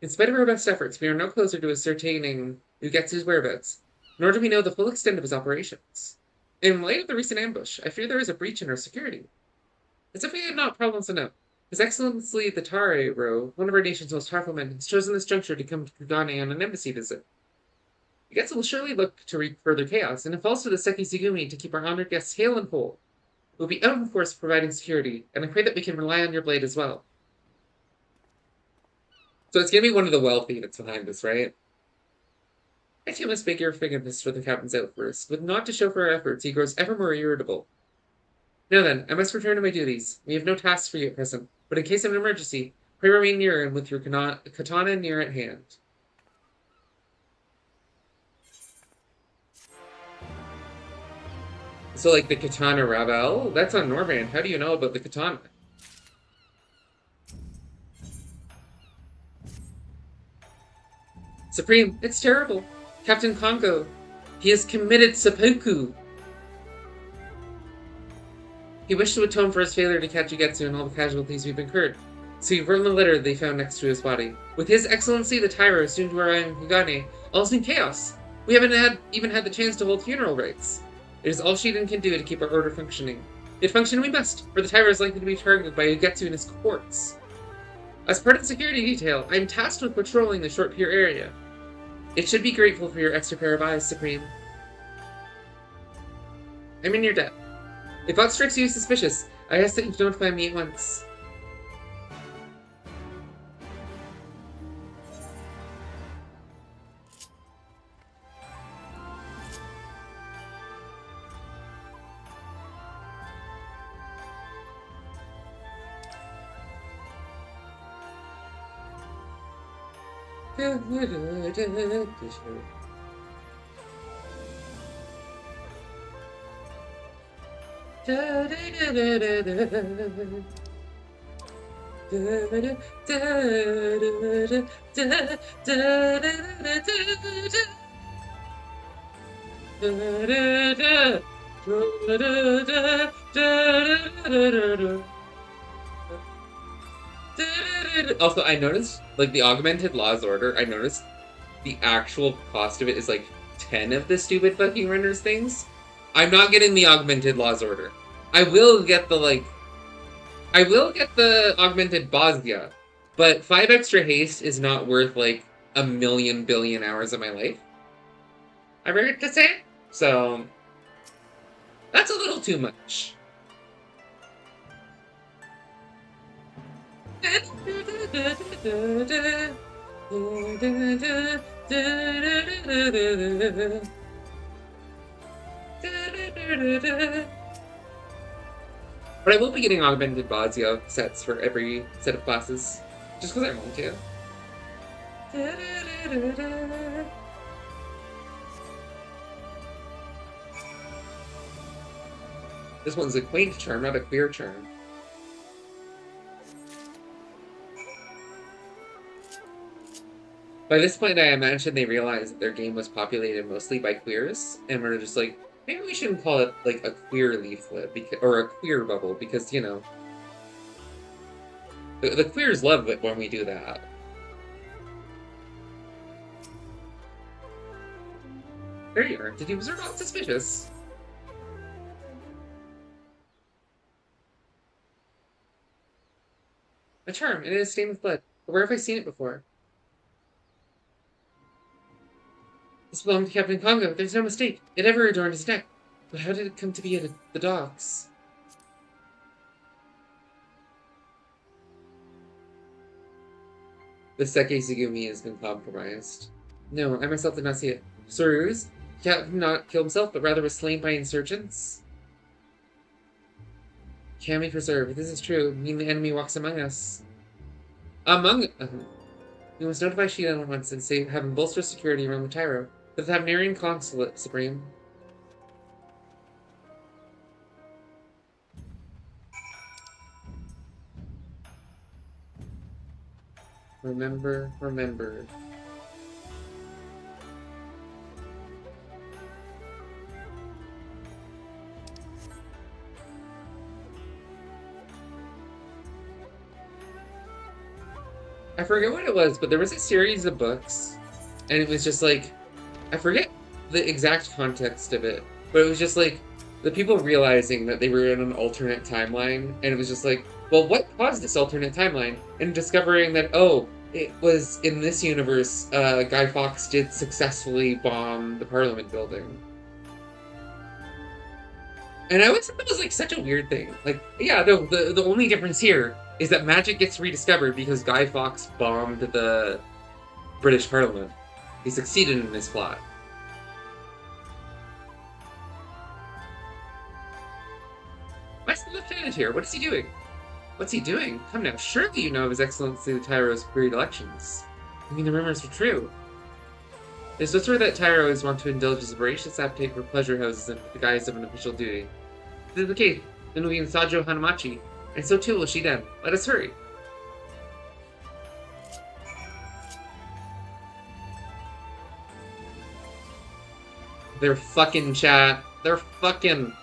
S1: In spite of our best efforts, we are no closer to ascertaining Ugetsu's whereabouts, nor do we know the full extent of his operations. In light of the recent ambush, I fear there is a breach in our security. As if we had not problems enough, His Excellency the Tare-Ro, one of our nation's most powerful men, has chosen this juncture to come to Kugane on an embassy visit. Ugetsu will surely look to reap further chaos, and it falls to the Sekisugumi to keep our honored guests hale and whole. We'll be out of course providing security, and I pray that we can rely on your blade as well. So it's gonna be one of the wealthy that's behind this, right? I too must beg your forgiveness for the captain's outburst. With naught to show for our efforts, he grows ever more irritable. Now then, I must return to my duties. We have no tasks for you at present, but in case of an emergency, pray remain near and with your katana near at hand. So, like, the katana Ravel? That's on Norman. How do you know about the katana? Supreme, it's terrible. Captain Congo, he has committed seppuku. He wished to atone for his failure to catch Ugetsu and all the casualties we've incurred, so he wrote in the letter they found next to his body. With His Excellency the Tyro soon to arrive in Kugane, all's in chaos. We haven't even had the chance to hold funeral rites. It is all Shiden can do to keep our order functioning. Yet function we must, for the Tyro is likely to be targeted by Ugetsu and his cohorts. As part of the security detail, I am tasked with patrolling the Short Pier area. It should be grateful for your extra pair of eyes, Supreme. I'm in your debt. If what strikes you as suspicious, I ask that you notify me at once. Also, I noticed, like, the augmented laws order, I noticed the actual cost of it is like 10 of the stupid fucking renders things. I'm not getting the augmented laws order. I will get the, like, I will get the augmented Bosnia, but 5 extra haste is not worth, like, a million billion hours of my life. I regret to say. So, that's a little too much. But I will be getting augmented Bosnia sets for every set of classes, just because I want to. This one's a quaint charm, not a queer charm. By this point, I imagine they realized that their game was populated mostly by queers, and were just like, maybe we shouldn't call it like a queer leaflet, or a queer bubble, because, you know, the queers love it when we do that. There you are. Did you observe not suspicious? A charm, and it is stained with blood. But where have I seen it before? This belonged to Captain Congo. There's no mistake. It ever adorned his neck. But how did it come to be at the docks? The Seke Sugumi has been compromised. No, I myself did not see it. Sorus? Captain not killed himself, but rather was slain by insurgents? Can we preserve? If this is true, mean the enemy walks among us. Among... we must notify Shidan at once and say have him bolster security around the Tyro. For the Havnarian consulate, Supreme. Remember, remember. I forget what it was, but there was a series of books, and it was just like, I forget the exact context of it, but it was just like the people realizing that they were in an alternate timeline, and it was just like, well, what caused this alternate timeline? And discovering that, oh, it was in this universe, Guy Fawkes did successfully bomb the Parliament building. And I always thought that was like such a weird thing. Like, yeah, no, the only difference here is that magic gets rediscovered because Guy Fawkes bombed the British Parliament. He succeeded in his plot. Why is the lieutenant here? What is he doing? What's he doing? Come now, surely you know of His Excellency the Tyro's period elections. I mean, the rumors are true. There's whisper that Tyro is wont to indulge his voracious appetite for pleasure houses in the guise of an official duty. If this is the case, then we'll be in Sajo Hanamachi, and so too will Shiden. Let us hurry. They're fucking chat. They're fucking...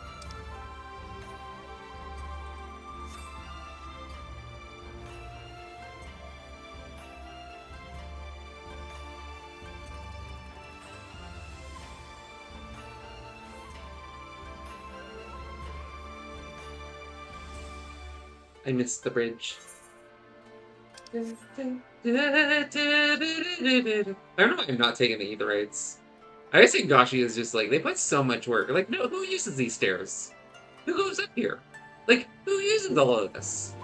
S1: I missed the bridge. I don't know why I'm not taking the Aetherites. I just think Gashi is just like, they put so much work. Like, no, who uses these stairs? Who goes up here? Like, who uses all of this?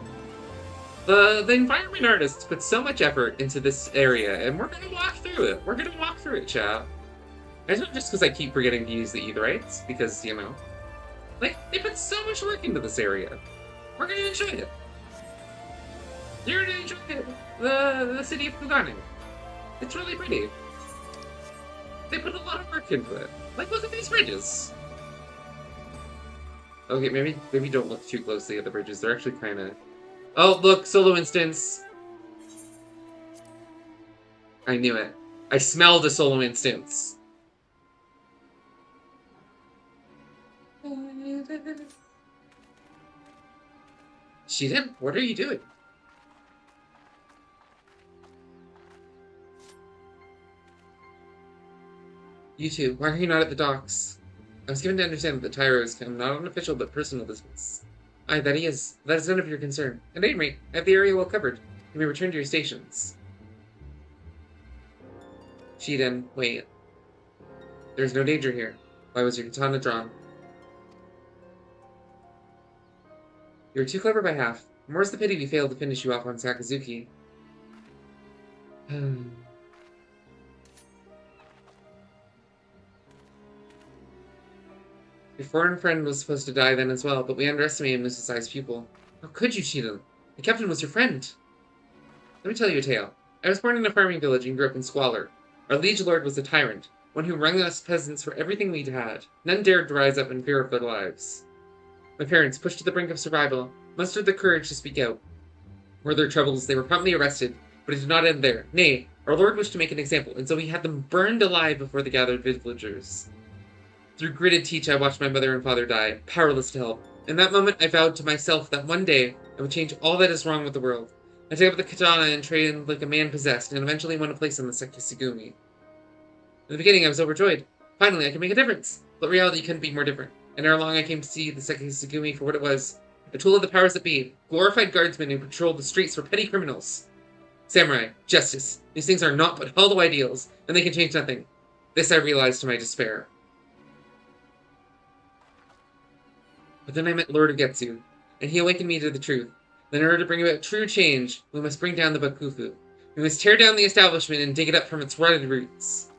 S1: The environment artists put so much effort into this area, and we're gonna walk through it. We're gonna walk through it, chat. It's not just because I keep forgetting to use the Aetherites, because, you know, like, they put so much work into this area. We're gonna enjoy it. You're gonna enjoy it. The city of Kugane. It's really pretty. They put a lot of work into it. Like, look at these bridges. Okay, maybe don't look too closely at the bridges. They're actually kind of... Oh, look, solo instance. I knew it. I smelled a solo instance. Shiden, what are you doing? You two, why are you not at the docks? I was given to understand that the Tyro is not an official but personal business. Aye, that he is. That is none of your concern. At any rate, I have the area well covered. You may return to your stations. Shiden, wait. There's no danger here. Why was your katana drawn? You're too clever by half. More's the pity we failed to finish you off on Sakazuki. Your foreign friend was supposed to die then as well, but we underestimated Musasai's pupil. How could you, Shiden? The captain was your friend. Let me tell you a tale. I was born in a farming village and grew up in squalor. Our liege lord was a tyrant, one who wrung us peasants for everything we'd had. None dared to rise up in fear of their lives. My parents, pushed to the brink of survival, mustered the courage to speak out. Were their troubles, they were promptly arrested, but it did not end there. Nay, our lord wished to make an example, and so he had them burned alive before the gathered villagers. Through gritted teeth, I watched my mother and father die, powerless to help. In that moment, I vowed to myself that one day I would change all that is wrong with the world. I took up the katana and trained like a man possessed, and eventually won a place in the Sekisugumi. In the beginning, I was overjoyed. Finally, I could make a difference. But reality couldn't be more different. And ere long, I came to see the Sekisugumi for what it was. A tool of the powers that be. Glorified guardsmen who patrolled the streets for petty criminals. Samurai, justice. These things are naught but hollow ideals, and they can change nothing. This I realized to my despair. But then I met Lord Ugetsu, and he awakened me to the truth. That in order to bring about true change, we must bring down the Bakufu. We must tear down the establishment and dig it up from its rotted roots.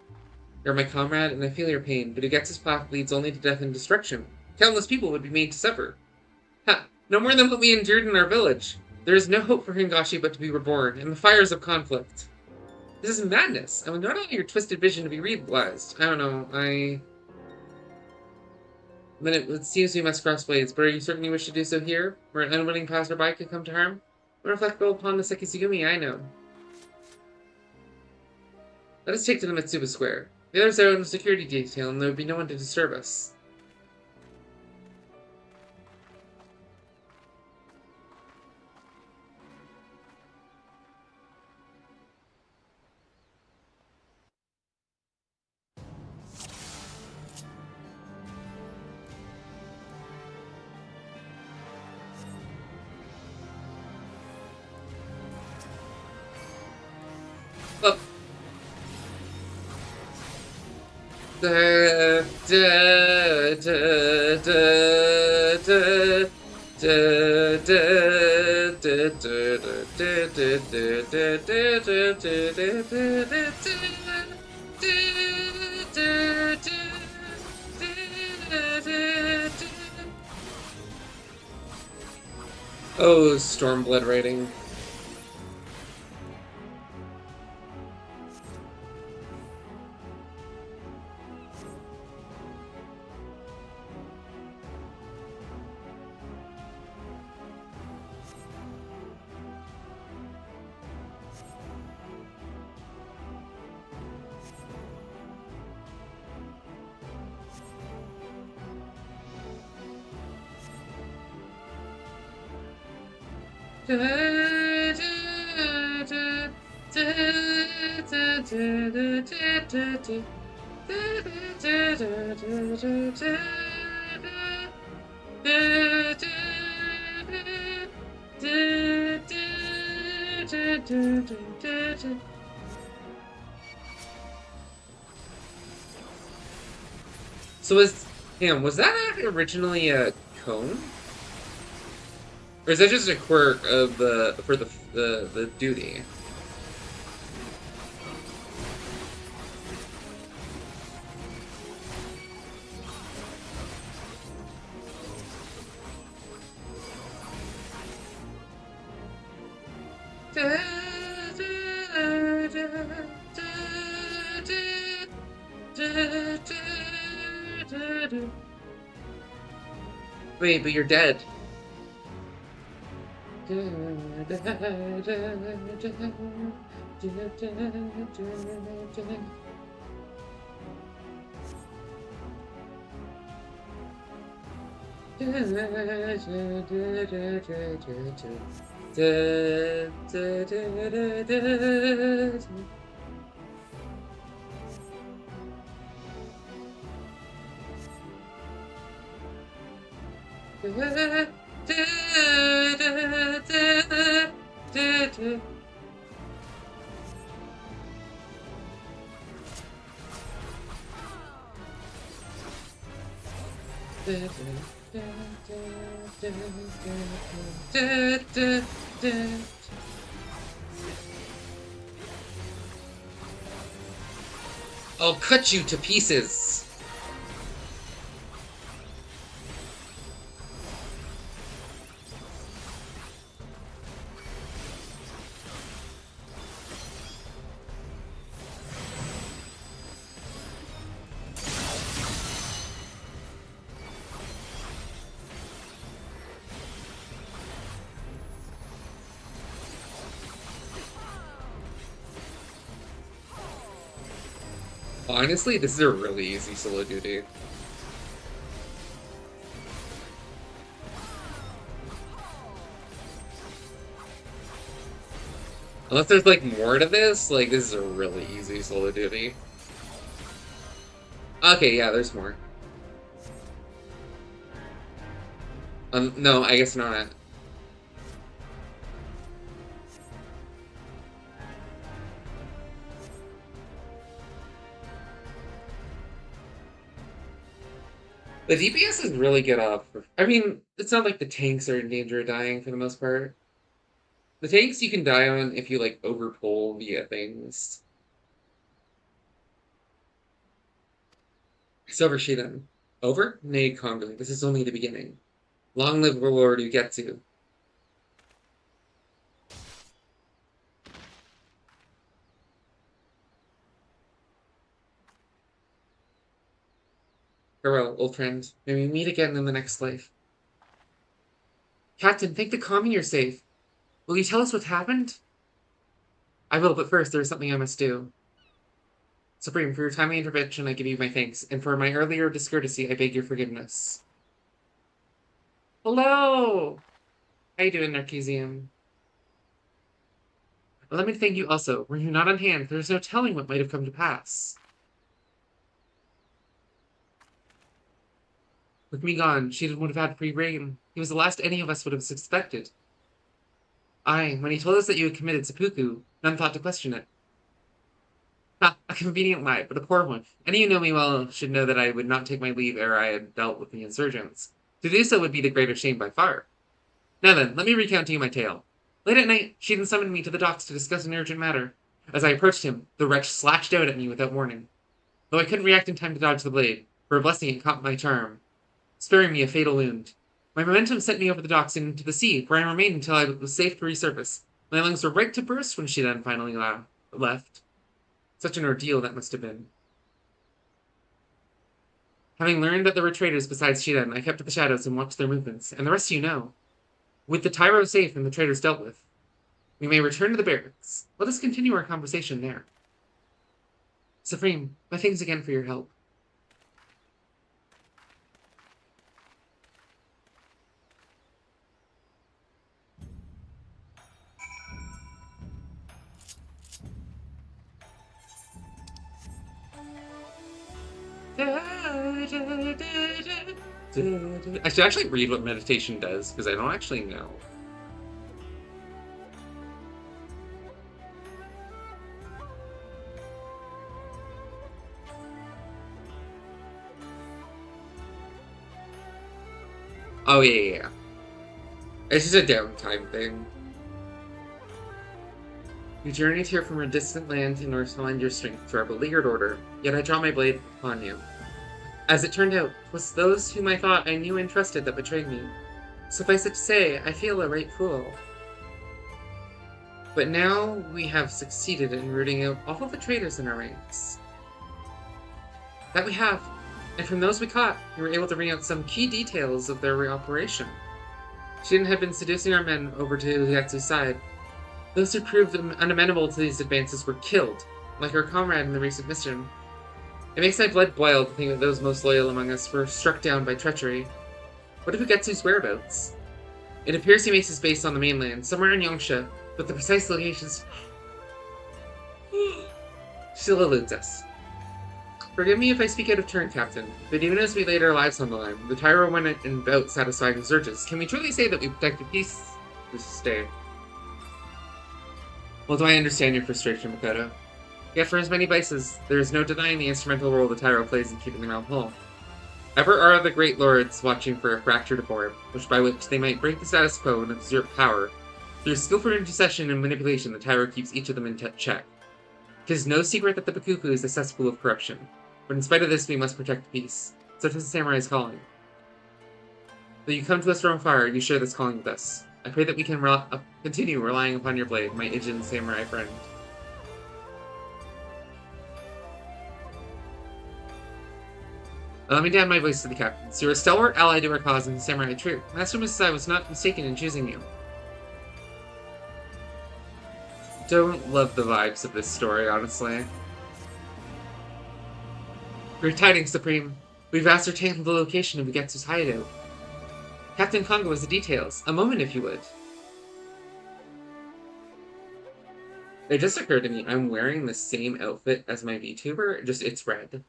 S1: You're my comrade, and I feel your pain, but Ugetsu's path leads only to death and destruction. Countless people would be made to suffer. Ha! No more than what we endured in our village. There is no hope for Hingashi but to be reborn, in the fires of conflict. This is madness. I would not allow your twisted vision to be realized. I don't know, Then it seems we must cross blades, but are you certain you wish to do so here, where an unwitting passerby could come to harm? When reflectable upon the Sekisugumi, I know. Let us take to the Mitsuba Square. The others are in a security detail, and there would be no one to disturb us. Up. Oh, Stormblood rating. So was that originally a cone? Or is that just a quirk of the duty? Wait, but you're dead. I'll cut you to pieces. Honestly, this is a really easy solo duty. Unless there's like more to this, like this is a really easy solo duty. Okay, yeah, there's more. No, I guess not. The DPS is really good off. I mean, it's not like the tanks are in danger of dying for the most part. The tanks you can die on if you like overpull via things. Silver Shidan. Over? Nay, Congo. This is only the beginning. Long live Lord Ugetsu. Farewell, old friend. May we meet again in the next life. Captain, thank the Kami you're safe. Will you tell us what happened? I will, but first there is something I must do. Supreme, for your timely intervention I give you my thanks, and for my earlier discourtesy I beg your forgiveness. Hello! How you doing, Narcesium? Let me thank you also. Were you not on hand, there is no telling what might have come to pass. With me gone, Shidan would have had free reign. He was the last any of us would have suspected. Aye, when he told us that you had committed seppuku, none thought to question it. Ha, a convenient lie, but a poor one. Any who know me well should know that I would not take my leave ere I had dealt with the insurgents. To do so would be the greater shame by far. Now then, let me recount to you my tale. Late at night, Shidan summoned me to the docks to discuss an urgent matter. As I approached him, the wretch slashed out at me without warning. Though I couldn't react in time to dodge the blade, for a blessing it caught my charm, sparing me a fatal wound. My momentum sent me over the docks and into the sea, where I remained until I was safe to resurface. My lungs were ripe to burst when Shidan finally left. Such an ordeal that must have been. Having learned that there were traitors besides Shidan, I kept to the shadows and watched their movements, and the rest you know. With the Tyro safe and the traitors dealt with, we may return to the barracks. Let us continue our conversation there. Supreme, my thanks again for your help. I should actually read what meditation does, because I don't actually know. Oh, yeah. It's just a downtime thing. You journeyed here from a distant land in order to lend your strength to our beleaguered order, yet I draw my blade upon you. As it turned out, 'twas those whom I thought I knew and trusted that betrayed me. Suffice it to say, I feel a right fool. But now we have succeeded in rooting out all of the traitors in our ranks. That we have, and from those we caught, we were able to bring out some key details of their operation. Shin had been seducing our men over to Ugetsu's side. Those who proved unamenable to these advances were killed, like our comrade in the recent mission. It makes my blood boil to think that those most loyal among us were struck down by treachery. What of Ugetsu's whereabouts? It appears he makes his base on the mainland, somewhere in Yongsha, but the precise locations still eludes us. Forgive me if I speak out of turn, Captain, but even as we laid our lives on the line, the Tyro went in bout satisfying his urges. Can we truly say that we protected peace? Stay. Well, do I understand your frustration, Makoto? Yet for as many vices, there is no denying the instrumental role the Tyro plays in keeping the realm whole. Ever are the great lords watching for a fracture to form, by which they might break the status quo and usurp power. Through skillful intercession and manipulation, the Tyro keeps each of them in check. 'Tis no secret that the Bakufu is a cesspool of corruption, but in spite of this we must protect peace. Such is the samurai's calling. Though you come to us from afar, you share this calling with us. I pray that we can continue relying upon your blade, my Ijin samurai friend. Allow me to add my voice to the captains. You are a stalwart ally to our cause and the samurai troop. Master Mrs. I was not mistaken in choosing you. Don't love the vibes of this story, honestly. Great tidings, Supreme. We've ascertained the location of Ugetsu's hideout. Captain Kongo has the details. A moment, if you would. It just occurred to me, I'm wearing the same outfit as my VTuber, just it's red.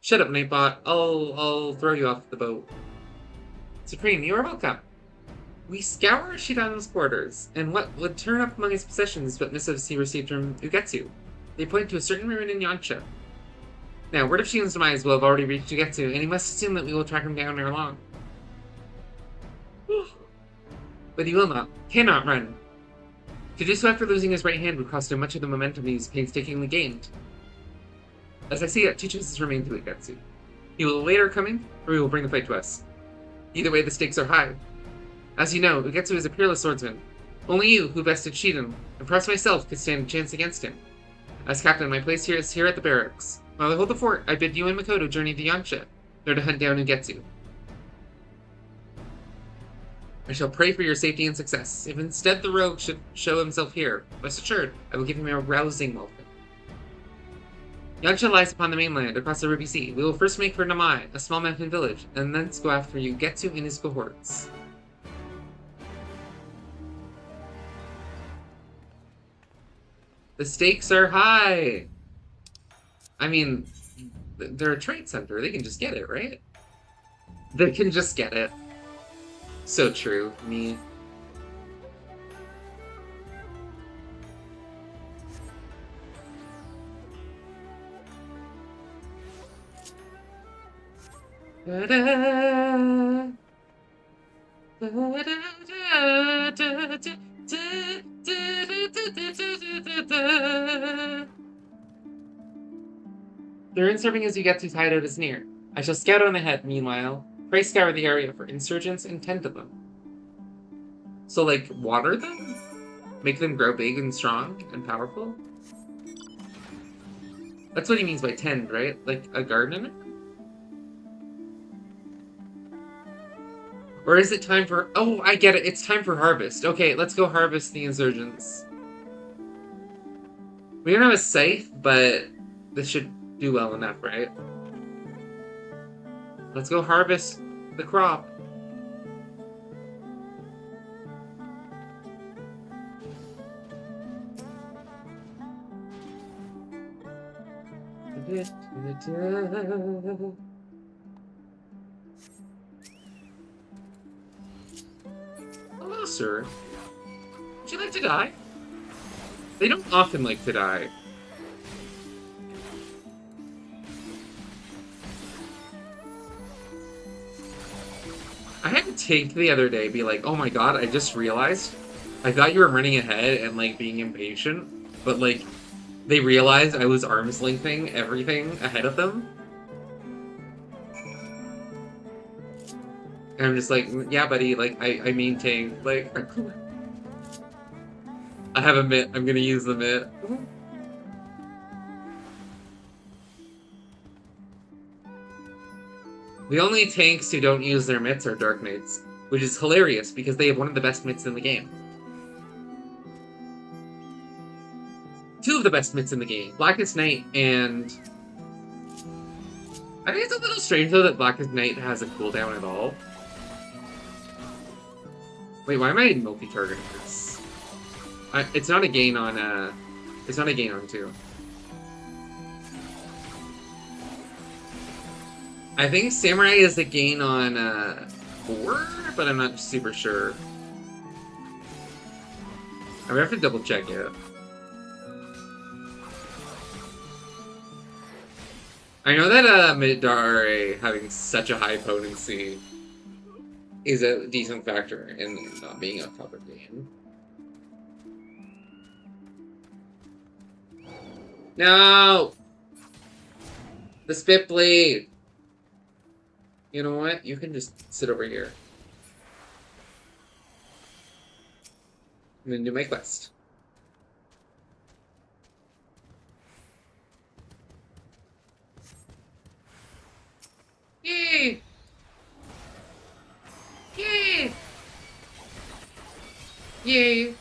S1: Shut up, Nightbot. I'll throw you off the boat. Supreme, you are welcome. We scour Shidano's quarters, and what would turn up among his possessions but missives he received from Ugetsu. They point to a certain ruin in Yansha. Now, word of Shion's demise will have already reached Ugetsu, and he must assume that we will track him down ere long. But he will not, cannot run. To do so after losing his right hand would cost him much of the momentum he's painstakingly gained. As I see it, two choices remain to Ugetsu. He will await our coming, or he will bring the fight to us. Either way, the stakes are high. As you know, Ugetsu is a peerless swordsman. Only you, who bested Shiden, and perhaps myself, could stand a chance against him. As captain, my place here is here at the barracks. While I hold the fort, I bid you and Makoto journey to Yansha, there to hunt down Ugetsu. I shall pray for your safety and success. If instead the rogue should show himself here, rest assured, I will give him a rousing welcome. Yansha lies upon the mainland, across the Ruby Sea. We will first make for Namai, a small mountain village, and thence go after Ugetsu and his cohorts. The stakes are high! I mean, they're a trade center. They can just get it, right? They can just get it. So true, me. Da-da. The ruin serving as Ugetsu's hideout is near. I shall scout on ahead, meanwhile. Pray scour the area for insurgents and tend to them. So, like, water them? Make them grow big and strong and powerful? That's what he means by tend, right? Like a gardener? Or is it time for... Oh, I get it. It's time for harvest. Okay, let's go harvest the insurgents. We don't have a scythe, but this should do well enough, right? Let's go harvest the crop. Hello, sir. Would you like to die? They don't often like to die. I had a take the other day be like, oh my god, I just realized. I thought you were running ahead and like being impatient, but like they realized I was arms lengthening everything ahead of them. And I'm just like, yeah, buddy, like I mean tank. Like I have a mitt, I'm gonna use the mitt. The only tanks who don't use their mitts are Dark Knights, which is hilarious because they have one of the best mitts in the game. Two of the best mitts in the game, Blackest Night and... I think it's a little strange though that Blackest Night has a cooldown at all. Wait, why am I multi-targeting this? It's not a gain on, it's not a gain on 2. I think Samurai is a gain on, 4, but I'm not super sure. I would have to double check it. I know that, Midare having such a high potency is a decent factor in not being a proper game. No! The spit blade! You know what? You can just sit over here. I'm gonna do my quest. Yay! Yay! Yay!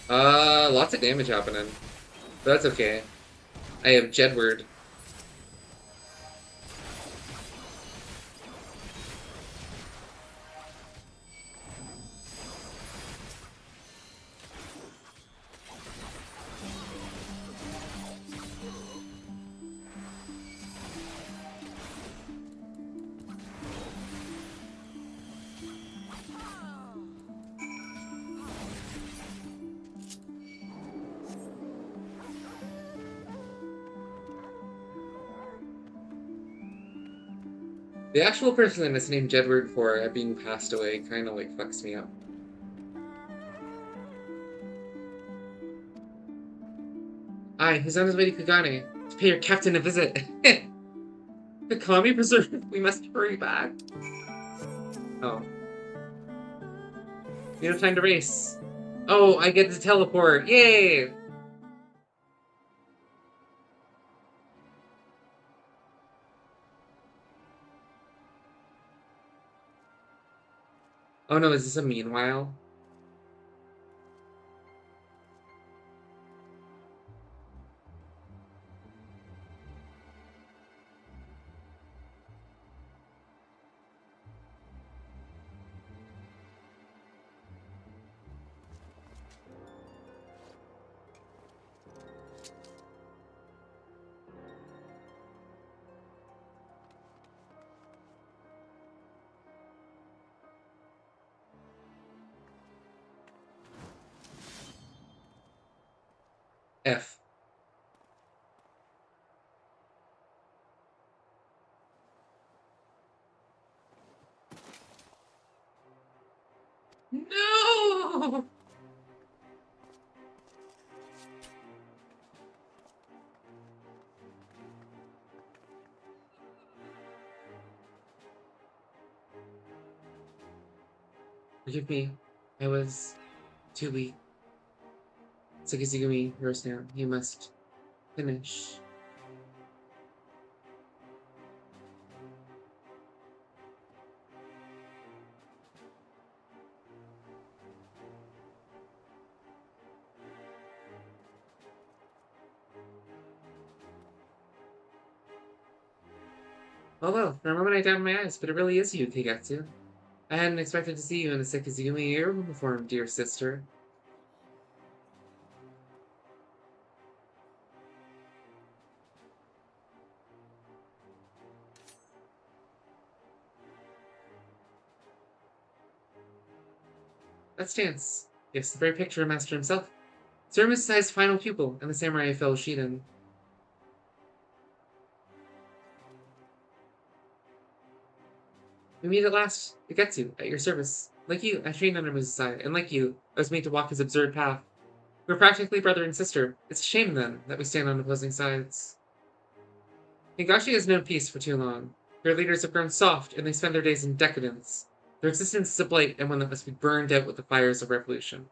S1: Lots of damage happening. But that's okay. I have Jedward. The actual person that is named Jedward for being passed away kind of like fucks me up. Aye, he's on his way to Kagane to pay your captain a visit. The Kami Preserve, we must hurry back. Oh. We don't have time to race. Oh, I get to teleport. Yay! Oh no, is this a meanwhile? F. No! Forgive me. I was too weak. Sakizugumi, yours now. You must finish. Oh well, for a moment I doubted my eyes, but it really is you, Keigetsu. I hadn't expected to see you in the Sakizugumi uniform, dear sister. That stands. Yes, the very picture of Master himself. Sir Mrs. final pupil, and the samurai fell Shiden. We meet at last. It gets you, at your service. Like you, I trained under Musasai, and like you, I was made to walk his absurd path. We're practically brother and sister. It's a shame, then, that we stand on opposing sides. Higashi has known peace for too long. Their leaders have grown soft, and they spend their days in decadence. Their existence is a blight, and one that must be burned out with the fires of revolution.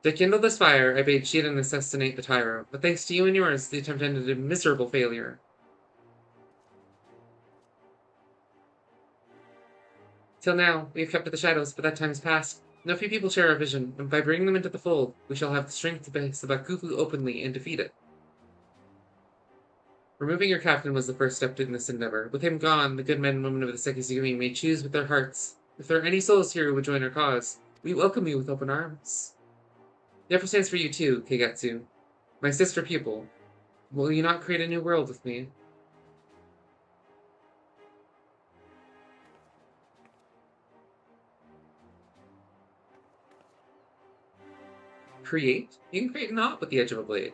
S1: To kindle this fire, I bade Shiden assassinate the Tyro, but thanks to you and yours, the attempt ended in miserable failure. Till now, we have kept to the shadows, but that time is past. No few people share our vision, and by bringing them into the fold, we shall have the strength to face the Bakufu openly and defeat it. Removing your captain was the first step in this endeavor. With him gone, the good men and women of the Sekisugami may choose with their hearts. If there are any souls here who would join our cause, we welcome you with open arms. The effort stands for you too, Keigetsu. My sister pupil. Will you not create a new world with me? Create? You can create naught with the edge of a blade.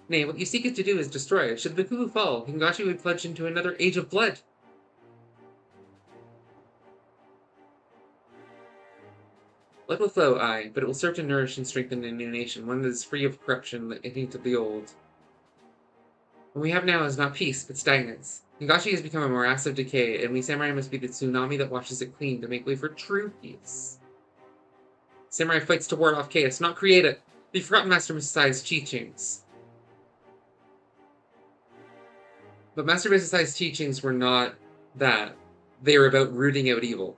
S1: Nay, what you seek it to do is destroy. Should the Bakufu fall, Hingashi would plunge into another age of blood. Blood will flow, aye, but it will serve to nourish and strengthen a new nation, one that is free of corruption that hate of the old. What we have now is not peace, but stagnance. Hingashi has become a morass of decay, and we samurai must be the tsunami that washes it clean to make way for true peace. Samurai fights to ward off chaos, not create it. The forgotten Master Musasai's teachings. But Master Musasai's teachings were not that. They were about rooting out evil.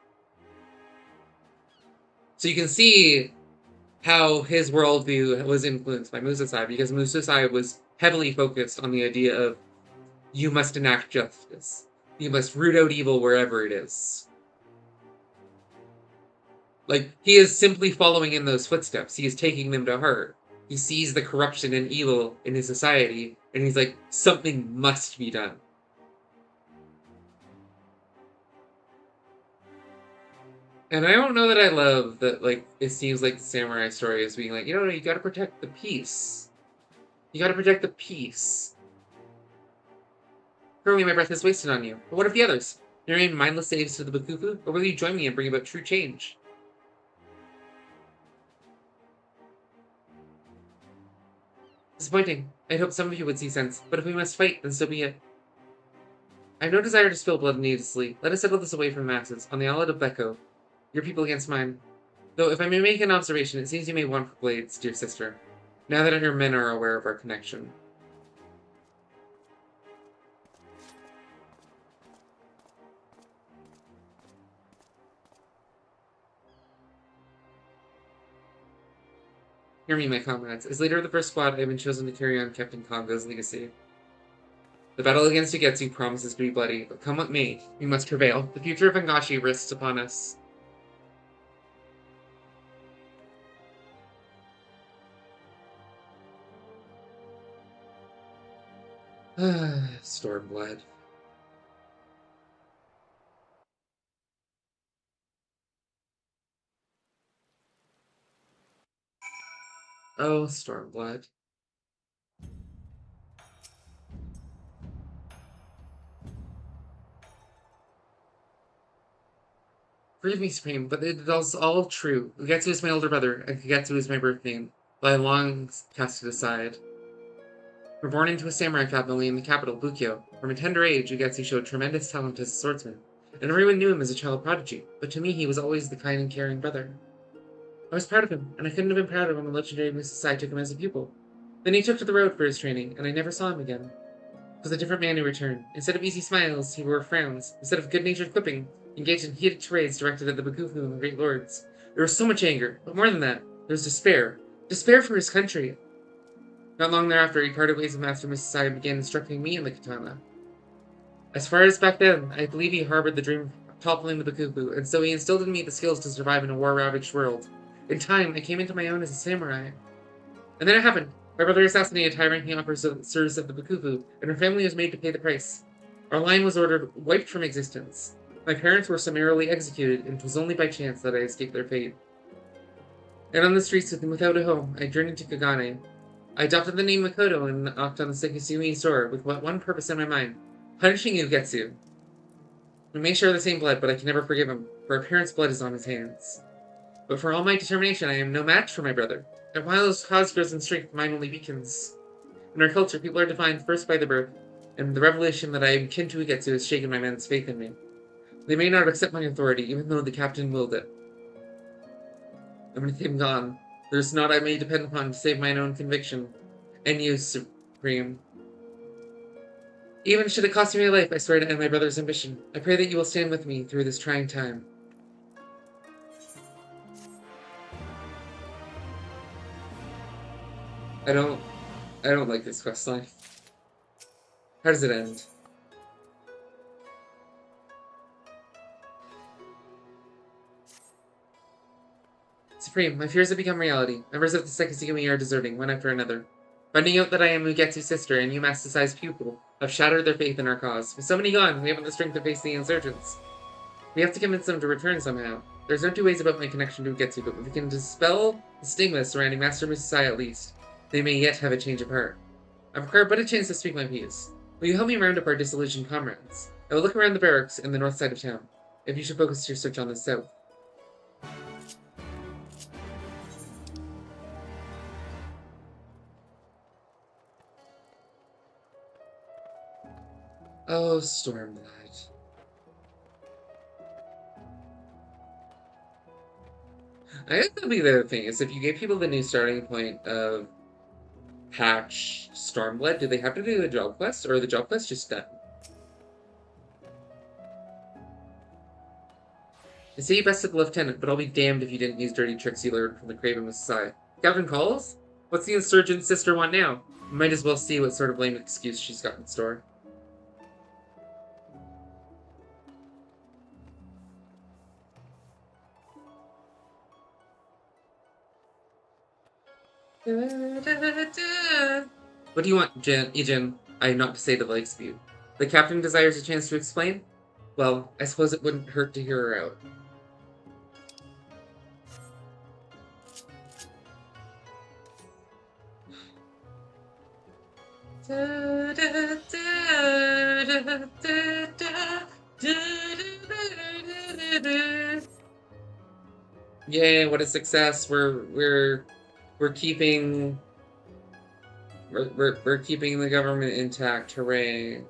S1: So you can see how his worldview was influenced by Musasai, because Musasai was heavily focused on the idea of you must enact justice. You must root out evil wherever it is. Like, he is simply following in those footsteps. He is taking them to heart. He sees the corruption and evil in his society, and he's like, something must be done. And I don't know that I love that, like, it seems like the samurai story is being like, you gotta protect the peace. You gotta protect the peace. Currently, my breath is wasted on you. But what of the others? You remain mindless slaves to the Bakufu, or will you join me and bring about true change? Disappointing. I hoped some of you would see sense, but if we must fight, then so be it. I have no desire to spill blood needlessly. Let us settle this away from the masses, on the islet of Beko. Your people against mine. Though, if I may make an observation, it seems you may want for blades, dear sister, now that your men are aware of our connection. Hear me, my comrades. As leader of the first squad, I have been chosen to carry on Captain Kongo's legacy. The battle against Ugetsu promises to be bloody, but come what may, we must prevail. The future of Hingashi rests upon us. Stormblood. Oh, Stormblood. Forgive me, Supreme, but it is all true. Ugetsu is my older brother, and Kagetsu is my birth name, but I long cast it aside. We're born into a samurai family in the capital, Bukyo. From a tender age, Ugetsu showed tremendous talent as a swordsman, and everyone knew him as a child prodigy, but to me he was always the kind and caring brother. I was proud of him, and I couldn't have been prouder when the legendary Musasai took him as a pupil. Then he took to the road for his training, and I never saw him again. It was a different man who returned. Instead of easy smiles, he wore frowns. Instead of good-natured quipping, he engaged in heated tirades directed at the Bakufu and the great lords. There was so much anger, but more than that, there was despair. Despair for his country. Not long thereafter, he parted ways with Master Musasai and began instructing me in the katana. As far as back then, I believe he harbored the dream of toppling the Bakufu, and so he instilled in me the skills to survive in a war-ravaged world. In time, I came into my own as a samurai. And then it happened. My brother assassinated high-ranking officers of the Bakufu, and her family was made to pay the price. Our line was ordered wiped from existence. My parents were summarily executed, and it was only by chance that I escaped their fate. And on the streets without a home, I journeyed to Kagane. I adopted the name Makoto and knocked on the Sekisui door with but one purpose in my mind: punishing Ugetsu. We may share the same blood, but I can never forgive him, for our parents' blood is on his hands. But for all my determination, I am no match for my brother. And while his cause grows in strength, mine only weakens. In our culture, people are defined first by their birth, and the revelation that I am kin to Ugetsu has shaken my men's faith in me. They may not accept my authority, even though the captain willed it. And with him gone, there is naught I may depend upon to save mine own conviction, and you, Supreme. Even should it cost me my life, I swear to end my brother's ambition. I pray that you will stand with me through this trying time. I don't like this questline. How does it end? Supreme, my fears have become reality. Members of the Sekisugami are deserting, one after another. Finding out that I am Ugetsu's sister and Yumasa's pupil have shattered their faith in our cause. With so many gone, we haven't the strength to face the insurgents. We have to convince them to return somehow. There's no two ways about my connection to Ugetsu, but if we can dispel the stigma surrounding Master Musasai at least, they may yet have a change of heart. I've acquired but a chance to speak my piece. Will you help me round up our disillusioned comrades? I will look around the barracks in the north side of town, if you should focus your search on the south. Oh, Stormblood. I guess that'd be the other thing, is if you gave people the new starting point of patch Stormblood, do they have to do the job quest, or are the job quests just done? They say you bested the lieutenant, but I'll be damned if you didn't use dirty tricks you learned from the Craven Messiah. Captain calls? What's the insurgent sister want now? You might as well see what sort of lame excuse she's got in store. What do you want, Ijin? I have not to say to Lakesview. The captain desires a chance to explain? Well, I suppose it wouldn't hurt to hear her out. Yay, what a success. We're keeping we're keeping the government intact. Hooray.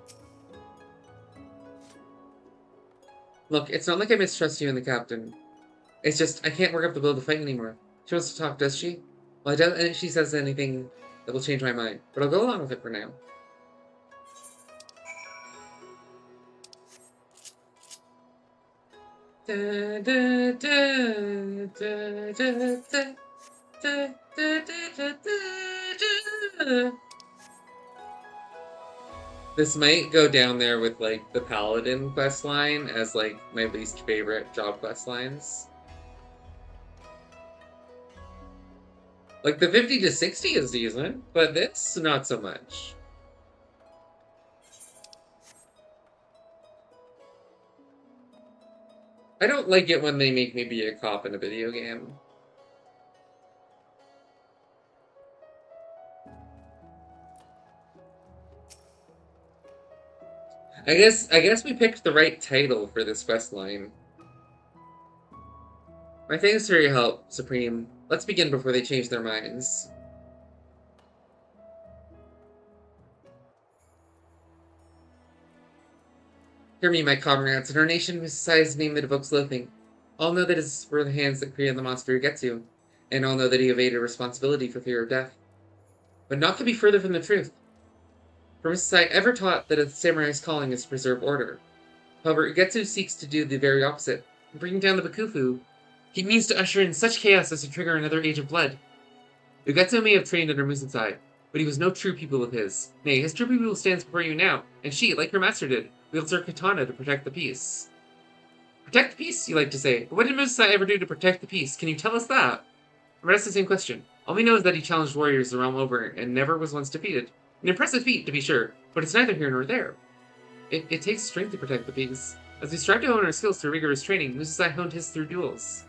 S1: Look, it's not like I mistrust you and the captain. It's just I can't work up the will to fight anymore. She wants to talk, does she? Well, I doubt she says anything that will change my mind, but I'll go along with it for now. This might go down there with, like, the Paladin questline as, like, my least favorite job questlines. Like, the 50 to 60 is decent, but this, not so much. I don't like it when they make me be a cop in a video game. I guess we picked the right title for this questline. My thanks for your help, Supreme. Let's begin before they change their minds. Hear me, my comrades. In our nation, whose society's name that evokes loathing, all know that it's for the hands that created the monster Ugetsu, and all know that he evaded responsibility for fear of death. But naught could be further from the truth. For Mrs. ever taught that a samurai's calling is to preserve order. However, Ugetsu seeks to do the very opposite. In bringing down the Bakufu, he means to usher in such chaos as to trigger another age of blood. Ugetsu may have trained under Musasai, but he was no true pupil of his. Nay, his true pupil stands before you now, and she, like her master did, wields her katana to protect the peace. Protect the peace, you like to say, but what did Musasai ever do to protect the peace? Can you tell us that? I'm asked the same question. All we know is that he challenged warriors the realm over, and never was once defeated. An impressive feat, to be sure, but it's neither here nor there. It takes strength to protect the peace. As we strive to hone our skills through rigorous training, Musasai honed his through duels.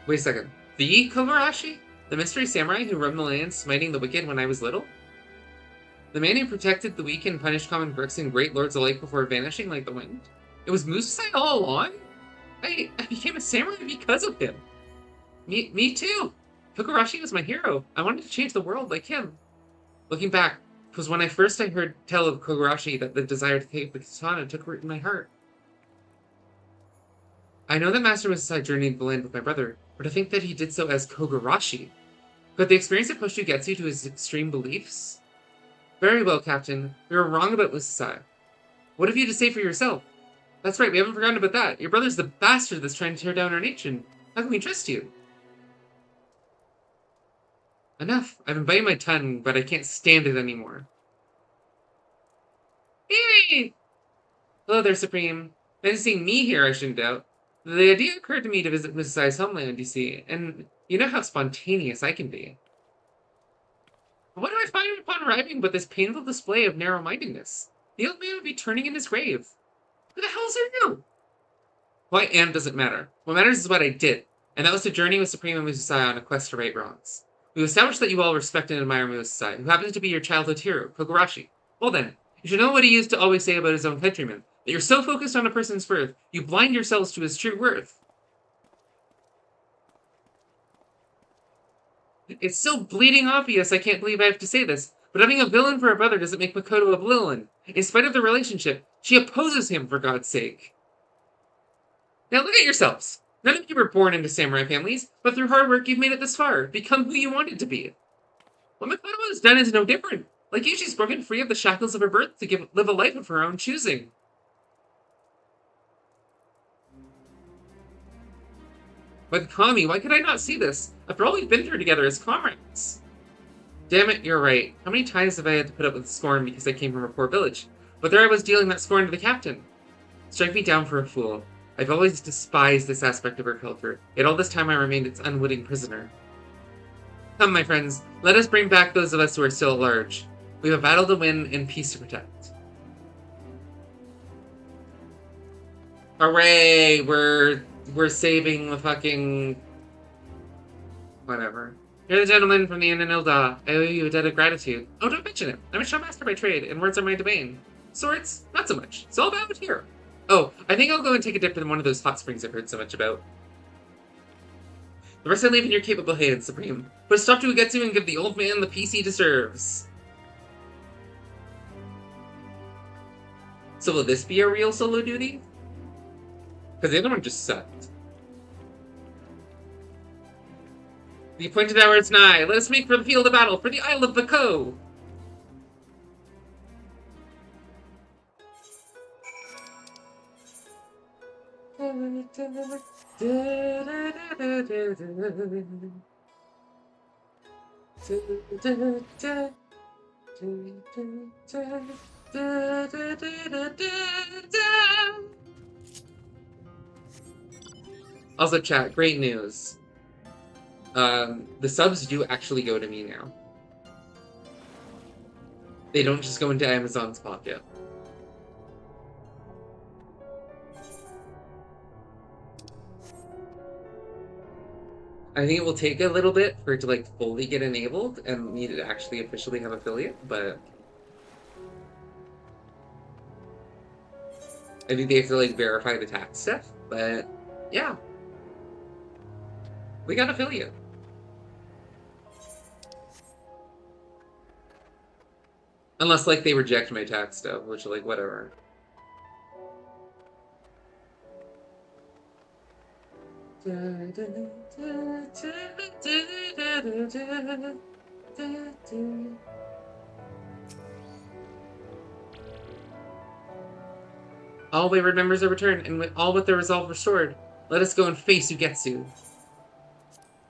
S1: Wait a second. The Kogarashi? The mystery samurai who roamed the land smiting the wicked when I was little? The man who protected the weak and punished common brooks and great lords alike before vanishing like the wind? It was Musasai all along? I became a samurai because of him. Me too. Kogarashi was my hero. I wanted to change the world like him. Looking back, it was when I heard tell of Kogarashi that the desire to take the katana took root in my heart. I know that Master Musasai journeyed the land with my brother, but I think that he did so as Kogarashi. Could the experience that pushed Ugetsu to his extreme beliefs? Very well, Captain. We were wrong about Musasai. What have you to say for yourself? That's right, we haven't forgotten about that. Your brother's the bastard that's trying to tear down our nation. How can we trust you? Enough. I've been biting my tongue, but I can't stand it anymore. Hey! Hello there, Supreme. Nice seeing me here, I shouldn't doubt. The idea occurred to me to visit Musasai's homeland, you see, and you know how spontaneous I can be. But what do I find upon arriving but this painful display of narrow-mindedness? The old man would be turning in his grave. Who the hell's you? Who I am doesn't matter. What matters is what I did, and that was to journey with Supreme and Musasai on a quest to right wrongs. We've established that you all respect and admire Musasai, who happens to be your childhood hero, Kogarashi. Well then, you should know what he used to always say about his own countrymen, that you're so focused on a person's birth, you blind yourselves to his true worth. It's so bleeding obvious I can't believe I have to say this, but having a villain for a brother doesn't make Makoto a villain. In spite of the relationship, she opposes him, for God's sake. Now look at yourselves. None of you were born into samurai families, but through hard work you've made it this far, become who you wanted to be. What Makoto has done is no different. Like you, she's broken free of the shackles of her birth to live a life of her own choosing. But Kami, why could I not see this? After all we've been through together as comrades. Damn it, you're right. How many times have I had to put up with scorn because I came from a poor village? But there I was dealing that scorn to the captain. Strike me down for a fool. I've always despised this aspect of our culture, yet all this time I remained its unwitting prisoner. Come, my friends, let us bring back those of us who are still at large. We have a battle to win and peace to protect. Hooray! We're saving the fucking... whatever. You're the gentleman from the Inn in Ilda. I owe you a debt of gratitude. Oh, don't mention it. I'm a showmaster by trade, and words are my domain. Swords? Not so much. It's all about here. Oh, I think I'll go and take a dip in one of those hot springs I've heard so much about. The rest I leave in your capable hands, Supreme. Put a stop to Ugetsu and give the old man the peace he deserves. So will this be a real solo duty? Because the other one just sucked. The appointed hour is nigh. Let us make for the field of battle, for the Isle of the Ko! Also, chat, great news. The subs do actually go to me now. They don't just go into Amazon's pocket. I think it will take a little bit for it to like fully get enabled and me to actually officially have affiliate, but I think they have to like verify the tax stuff, but yeah. We got affiliate. Unless like they reject my tax stuff, which like whatever. All wayward members are returned, and all with their resolve restored. Let us go and face Ugetsu.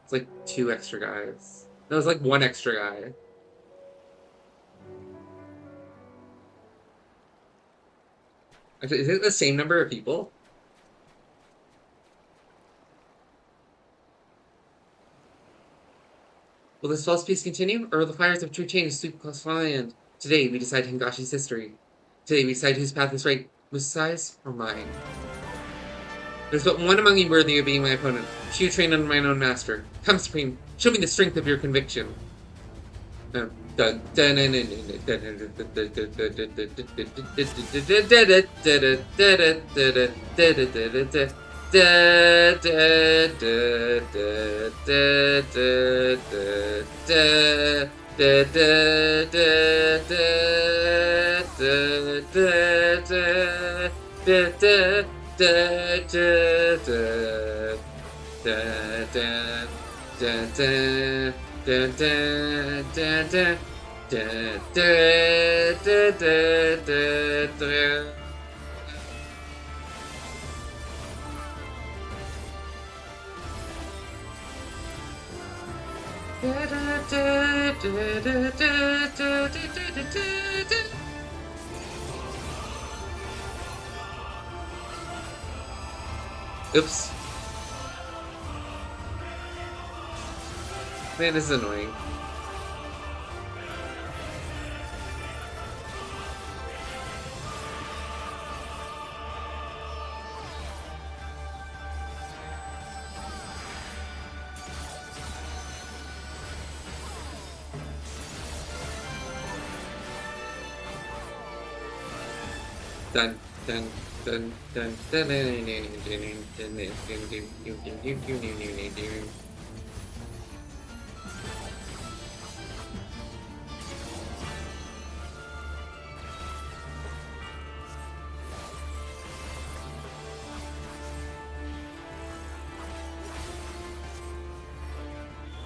S1: It's like 2 extra guys. No, it's like 1 extra guy. Actually, is it the same number of people? Will this false peace continue, or will the fires of true change sweep across the land? Today, we decide Hingashi's history. Today, we decide whose path is right, Musasai's or mine. There's but one among you worthy of being my opponent. She who trained under mine own master. Come, Supreme, show me the strength of your conviction. Oops. Man, this is annoying. Dun dun dun dun dun dun.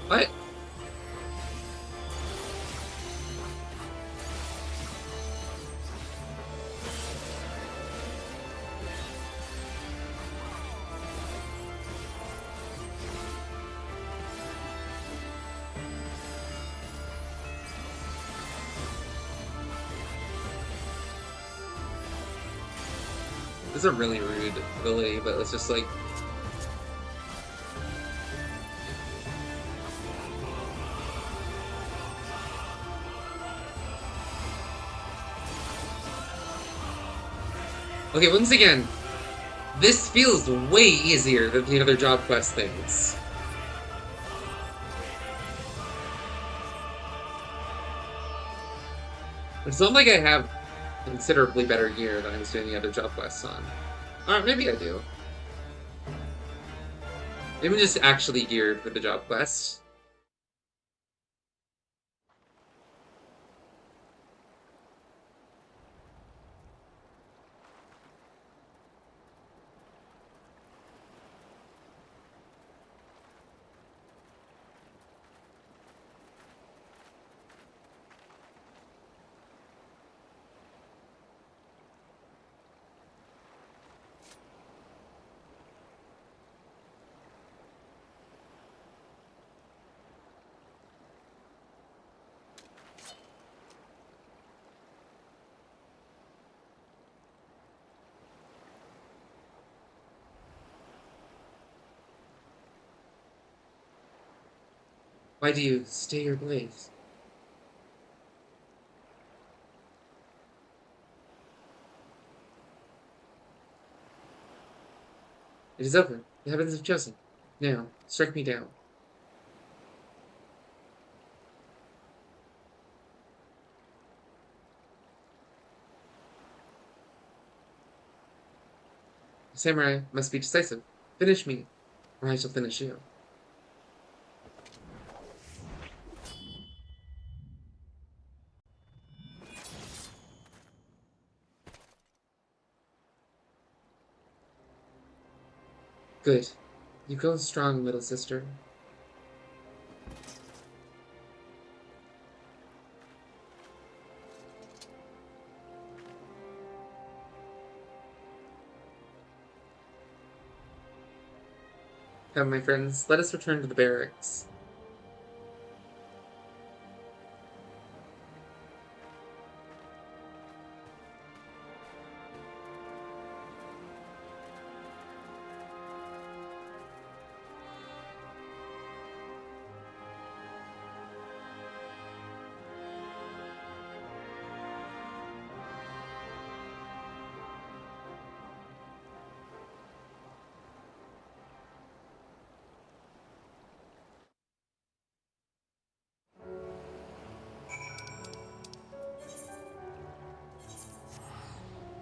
S1: What? This is a really rude ability, but it's just like... Okay, once again, this feels way easier than the other job quest things. It's not like I have considerably better gear than I was doing the other job quests on. Or maybe I do. Maybe I'm just actually geared for the job quests. Why do you stay your place? It is over. The heavens have chosen. Now, strike me down. Samurai must be decisive. Finish me, or I shall finish you. Good. You go strong, little sister. Come, my friends, let us return to the barracks.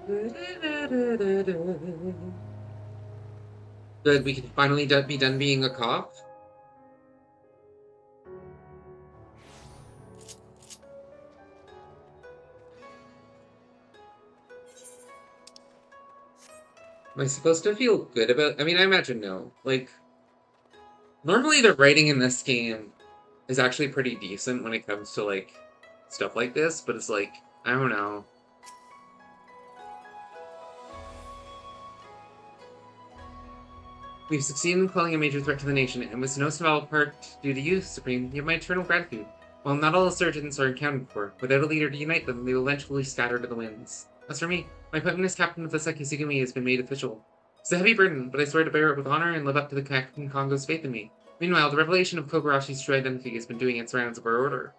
S1: Good, we can finally be done being a cop. Am I supposed to feel good about... I mean, I imagine no. Like, normally the writing in this game is actually pretty decent when it comes to, like, stuff like this, but it's like, I don't know. We've succeeded in quelling a major threat to the nation, and with no small part due to you, Supreme, you have my eternal gratitude. While not all insurgents are accounted for, without a leader to unite them, they will eventually scatter to the winds. As for me, my appointment as captain of the Sekisugumi has been made official. It's a heavy burden, but I swear to bear it with honor and live up to the Captain Kongo's faith in me. Meanwhile, the revelation of Kogarashi's true identity has been doing its rounds of our order.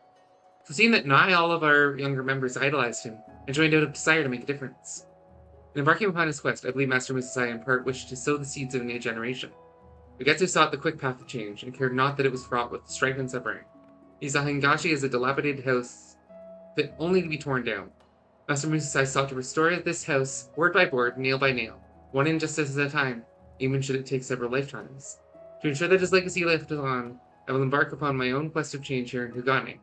S1: So seeing that nigh all of our younger members idolized him, I joined out of desire to make a difference. In embarking upon his quest, I believe Master Musasai in part wished to sow the seeds of a new generation. Ugetsu sought the quick path of change, and cared not that it was fraught with strife and suffering. He saw Hingashi as a dilapidated house fit only to be torn down. Master Musasai sought to restore this house, board by board, nail by nail, one injustice at a time, even should it take several lifetimes. To ensure that his legacy lives on, I will embark upon my own quest of change here in Hugane,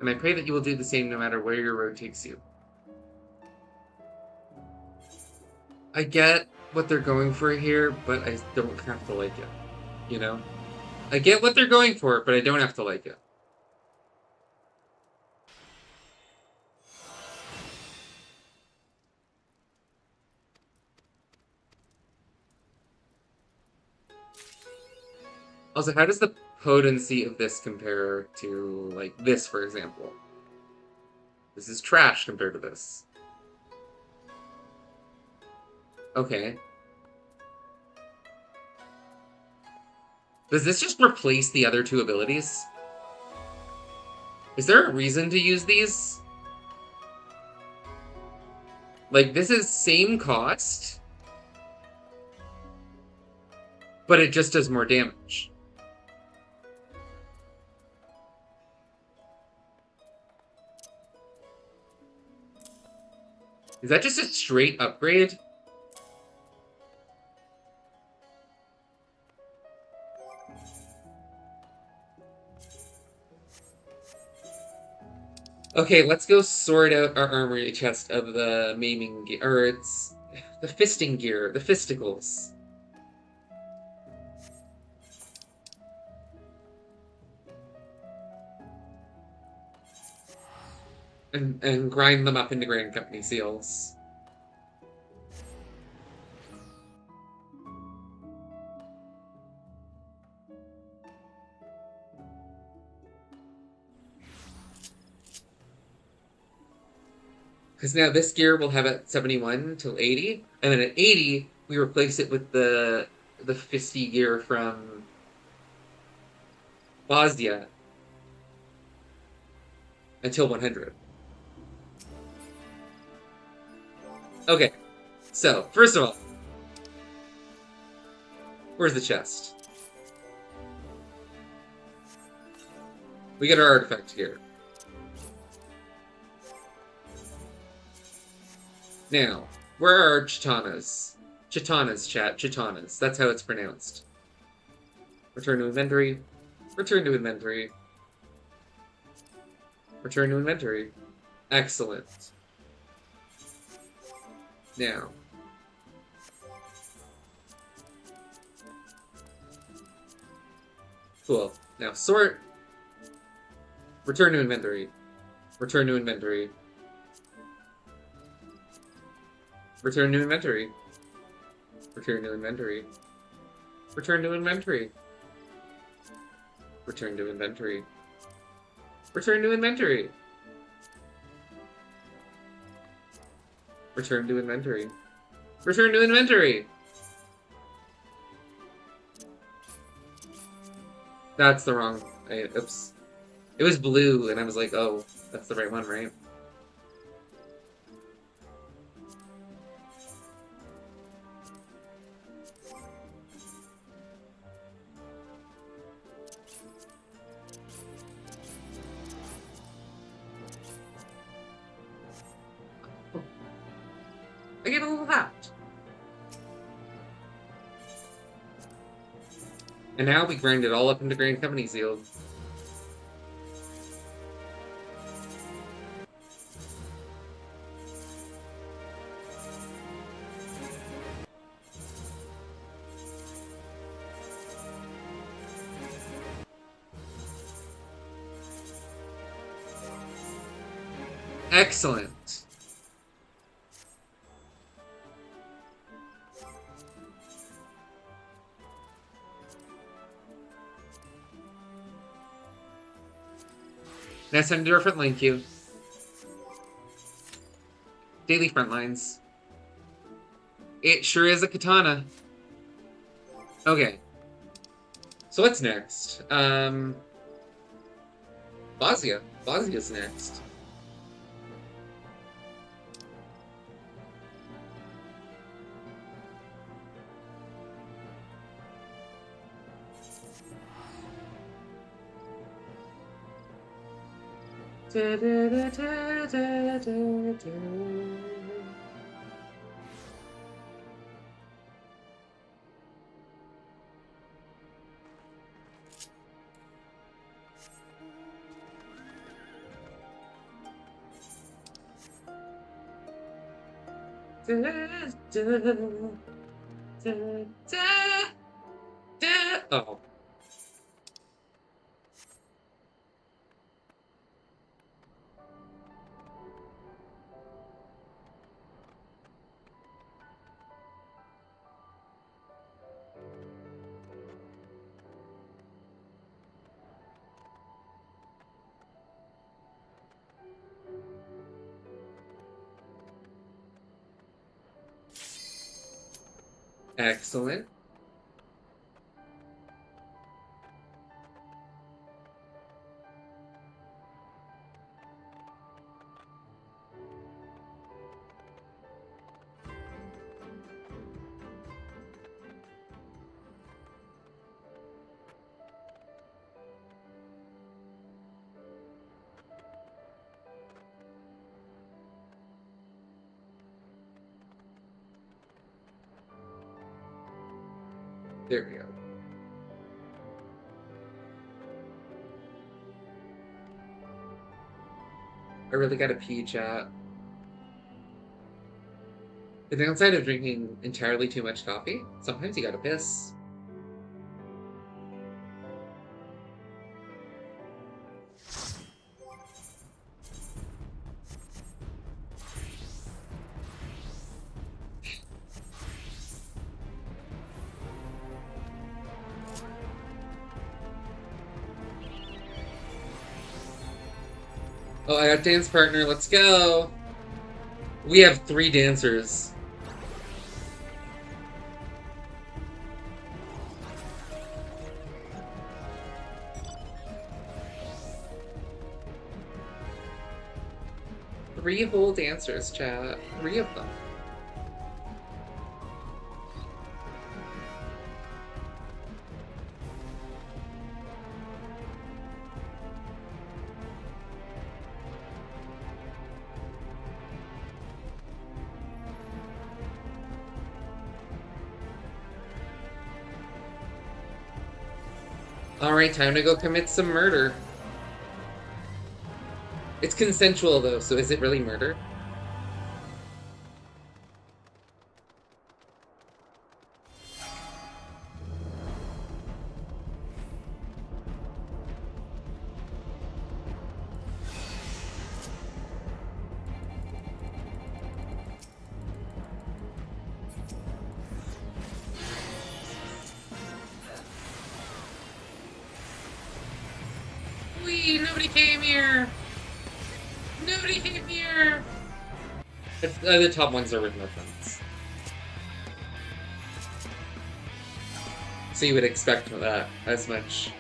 S1: and I pray that you will do the same no matter where your road takes you. I get what they're going for here, but I don't have to like it. You know? I get what they're going for, but I don't have to like it. Also, how does the potency of this compare to, like, this, for example? This is trash compared to this. Okay. Does this just replace the other two abilities? Is there a reason to use these? Like, this is same cost, but it just does more damage. Is that just a straight upgrade? Okay, let's go sort out our armory chest of the maiming gear, or it's the fisting gear, the fisticles. And grind them up into Grand Company seals. Because now this gear will have at 71 till 80, and then at 80 we replace it with the fisty gear from Bosnia until 100. Okay, so first of all, where's the chest? We get our artifact here. Now, where are our chitanas? Chitanas, chat. Chitanas. That's how it's pronounced. Return to inventory. Return to inventory. Return to inventory. Excellent. Now. Cool. Now, sort. Return to inventory. Return to inventory. Return to inventory. Return to inventory. Return to inventory. Return to inventory. Return to inventory. Return to inventory. Return to inventory. That's the wrong... oops. It was blue, and I was like, oh, that's the right one, right? I get a little hat. And now we grind it all up into Grand Company sealed. Excellent. Now send a different link you. Daily front lines. It sure is a katana. Okay. So what's next? Bosnia. Bosnia's next. Oh. Excellent. There we go. I really gotta pee, chat. The downside of drinking entirely too much coffee, sometimes you gotta piss. Oh, I got dance partner, let's go! We have 3 dancers. Three whole dancers, chat. 3 of them. Alright, time to go commit some murder. It's consensual though, so is it really murder? Wee, nobody came here! Nobody came here! The top ones are with no friends. So you would expect that as much.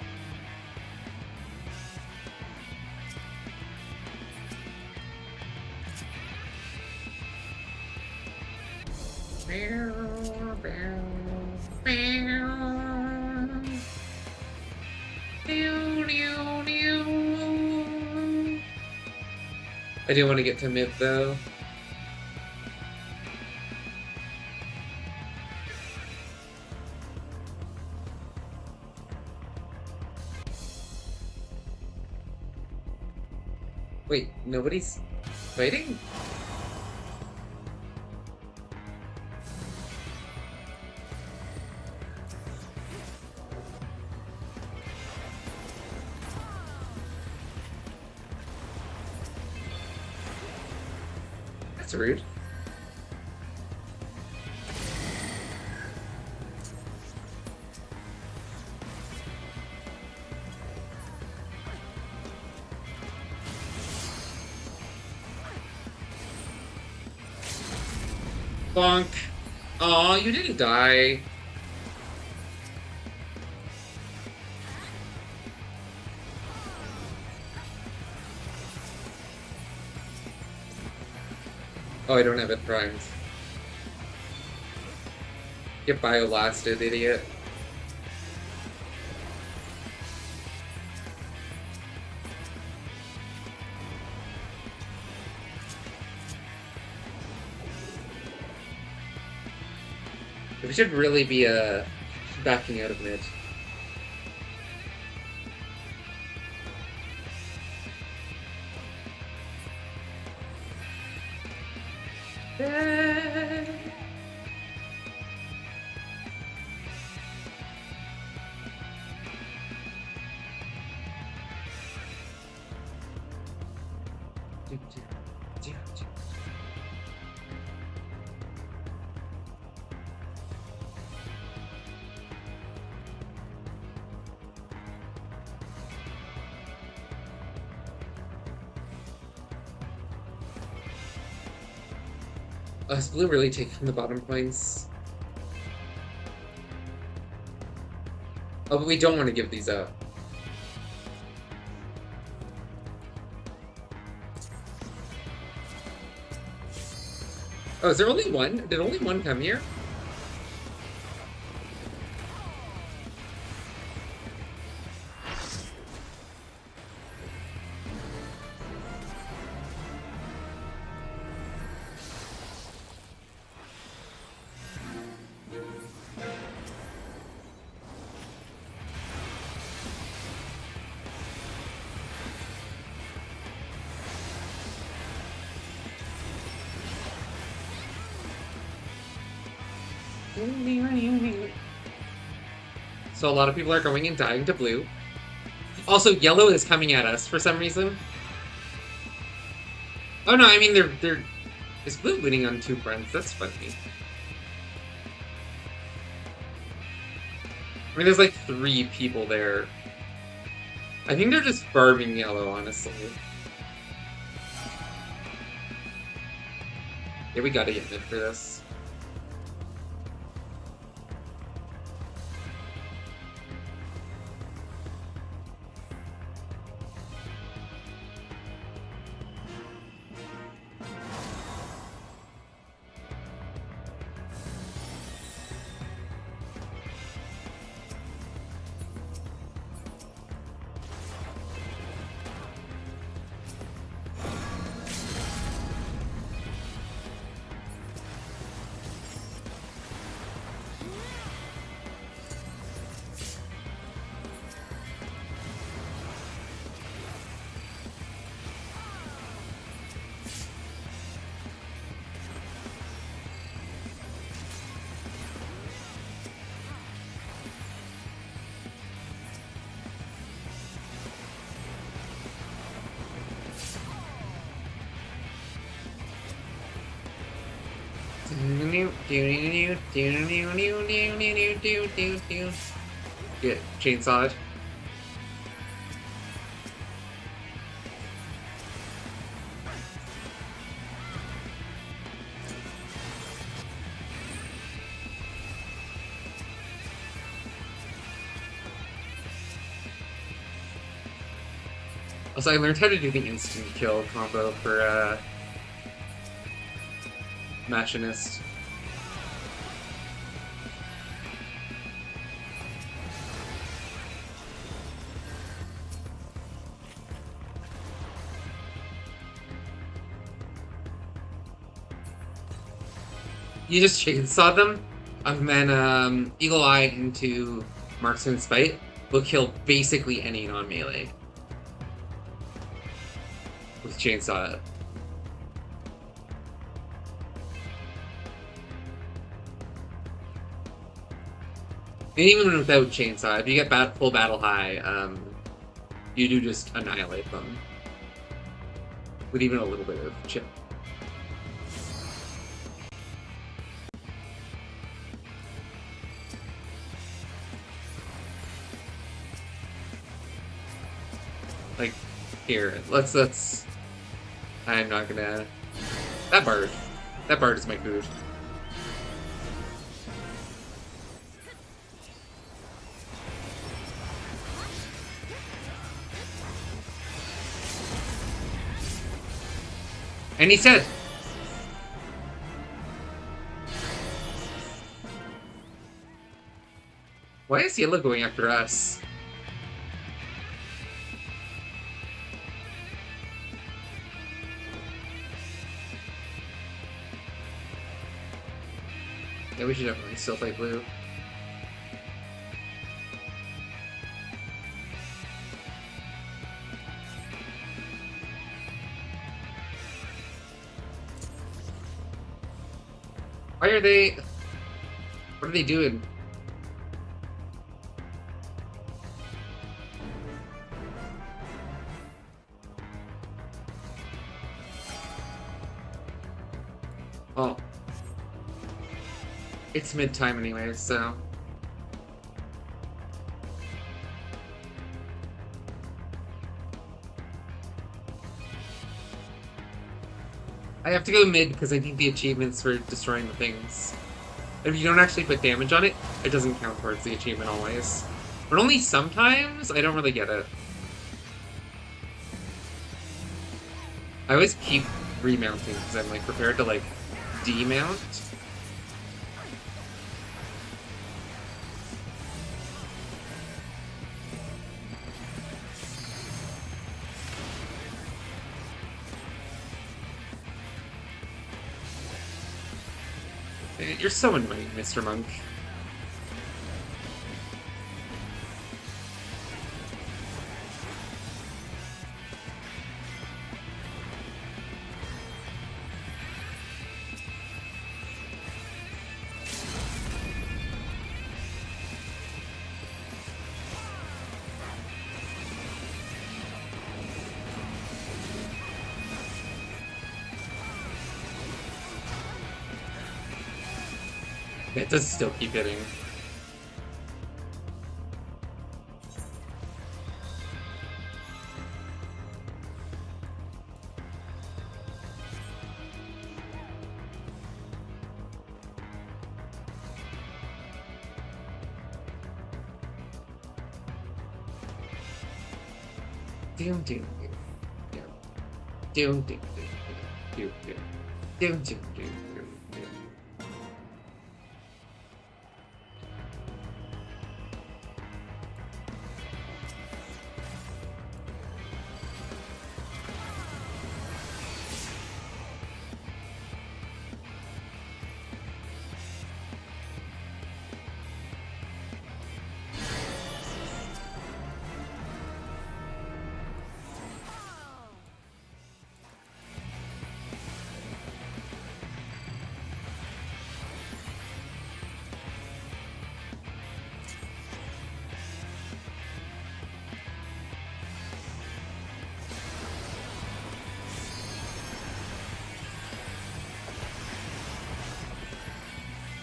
S1: I do want to get to mid though. Wait, nobody's fighting? That's rude. Bonk. Aw, you didn't die. Oh, I don't have it primed. Get biolasted, idiot. We should really be backing out of mid. Is blue really taking the bottom points? Oh, but we don't want to give these up. Oh, is there only one? Did only one come here? So a lot of people are going and dying to blue. Also, yellow is coming at us for some reason. Oh no, I mean they're is blue winning on 2 fronts? That's funny. I mean, there's like 3 people there. I think they're just farming yellow, honestly. Yeah, we gotta get mid for this. Get chainsawed. Also, I learned how to do the instant kill combo for Machinist. You just chainsaw them, and then Eagle Eye into Marksman's Fight will kill basically any non-melee. with chainsaw. And even without chainsaw, if you get full battle high, you do just annihilate them with even a little bit of chip. Like, here, let's. I'm not gonna. That bard is my food. And he said, "Why is Yellow going after us?" Yeah, we should definitely still play blue. Why are they... What are they doing? Well, it's mid-time anyways, so... I have to go mid because I need the achievements for destroying the things. If you don't actually put damage on it, it doesn't count towards the achievement always. But only sometimes, I don't really get it. I always keep remounting because I'm like prepared to like demount. You're so annoying, Mr. Monk. It does still keep hitting. Doom doom doom doom doom doom doom doom doom doom doom.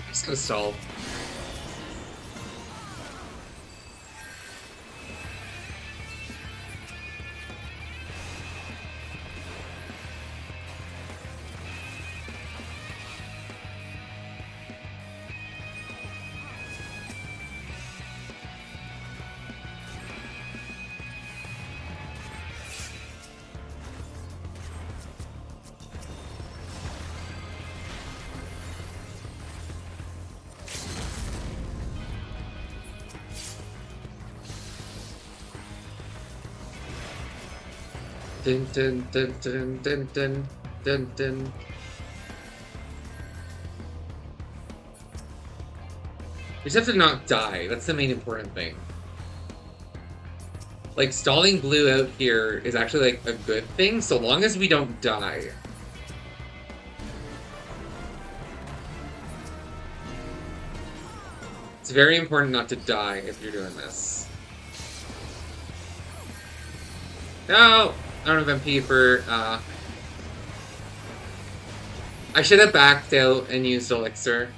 S1: Just gonna stall. Dun dun dun dun dun dun dun dun. You just have to not die. That's the main important thing. Like, stalling blue out here is actually, like, a good thing, so long as we don't die. It's very important not to die if you're doing this. No! I don't have MP for, I should have backed out and used Elixir.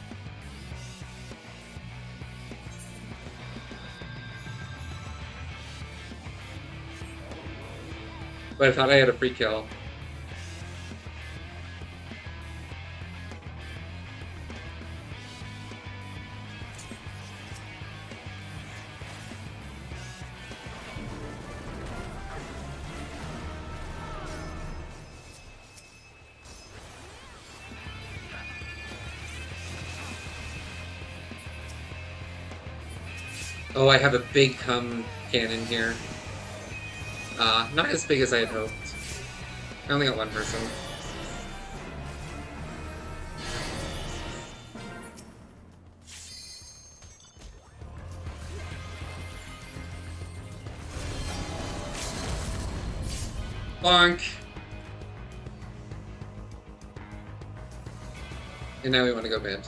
S1: But I thought I had a free kill. Oh, I have a big hum cannon here. Not as big as I had hoped. I only got one person. Bonk! And now we want to go mid.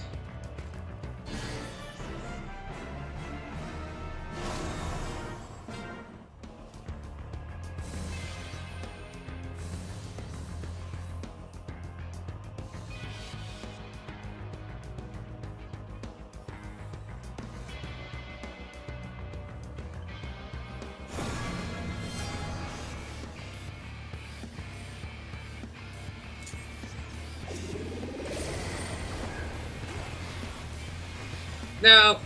S1: No!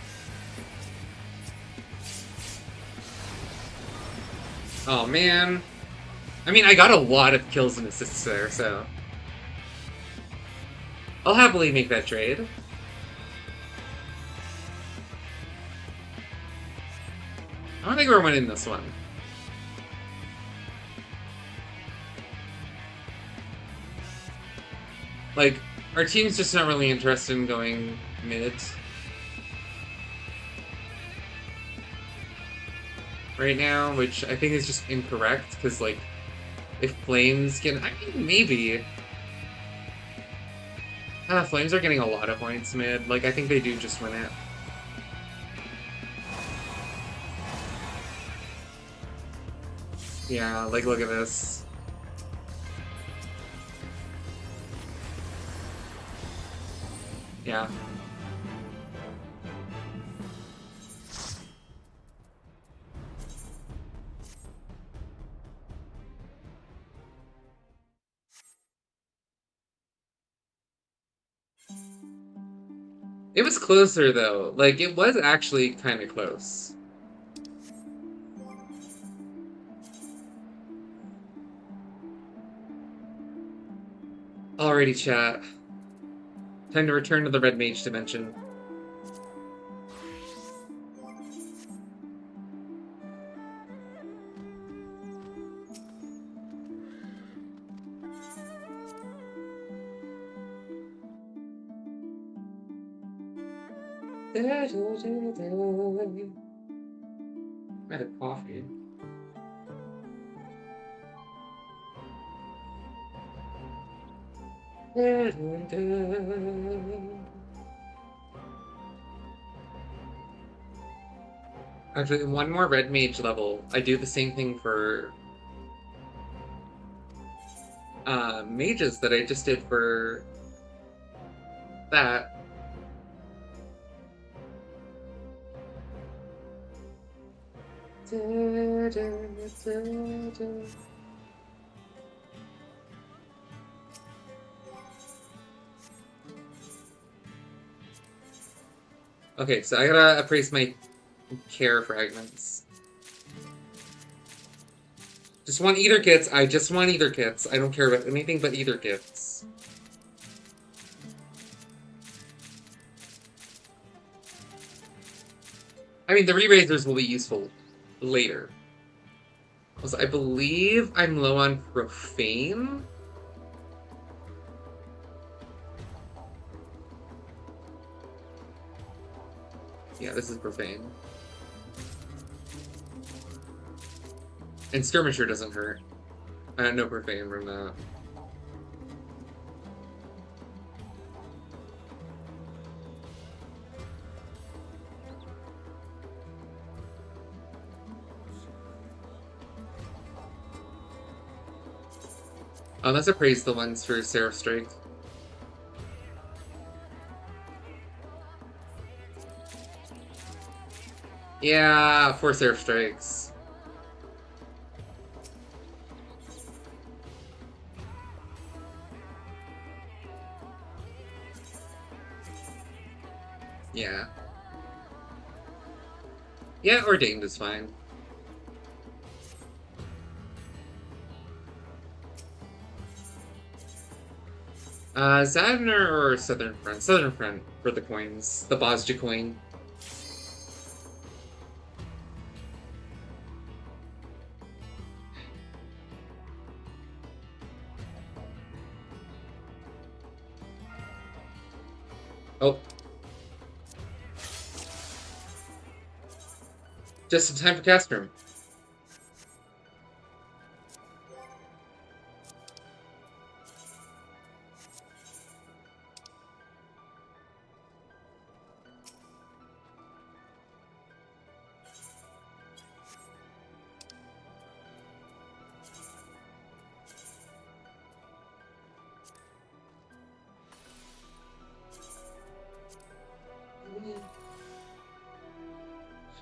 S1: Oh, man. I mean, I got a lot of kills and assists there, so... I'll happily make that trade. I don't think we're winning this one. Like, our team's just not really interested in going mid. Right now, which I think is just incorrect, because, like, if Flames can... I mean, maybe. Flames are getting a lot of points mid. Like, I think they do just win it. Yeah, like, look at this. Yeah. It was closer, though. Like, it was actually kind of close. Alrighty, chat. Time to return to the Red Mage dimension. I had coffee. Actually, one more red mage level. I do the same thing for mages that I just did for that. Okay, so I gotta appraise my care fragments. Just want either kits. I just want either kits. I don't care about anything but either kits. I mean, the re-raisers will be useful later. Also, I believe I'm low on Profane. Yeah, this is Profane. And Skirmisher doesn't hurt. No Profane from that. Let's appraise the ones for Seraph Strike. Yeah, 4 Seraph Strikes. Yeah. Yeah, Ordained is fine. Zadner or Southern Front? Southern Front for the coins. The Bosja coin. Oh. Just in time for Castrum.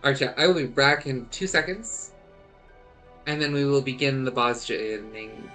S1: Alright, chat. I will be back in 2 seconds. And then we will begin the Bosja inning.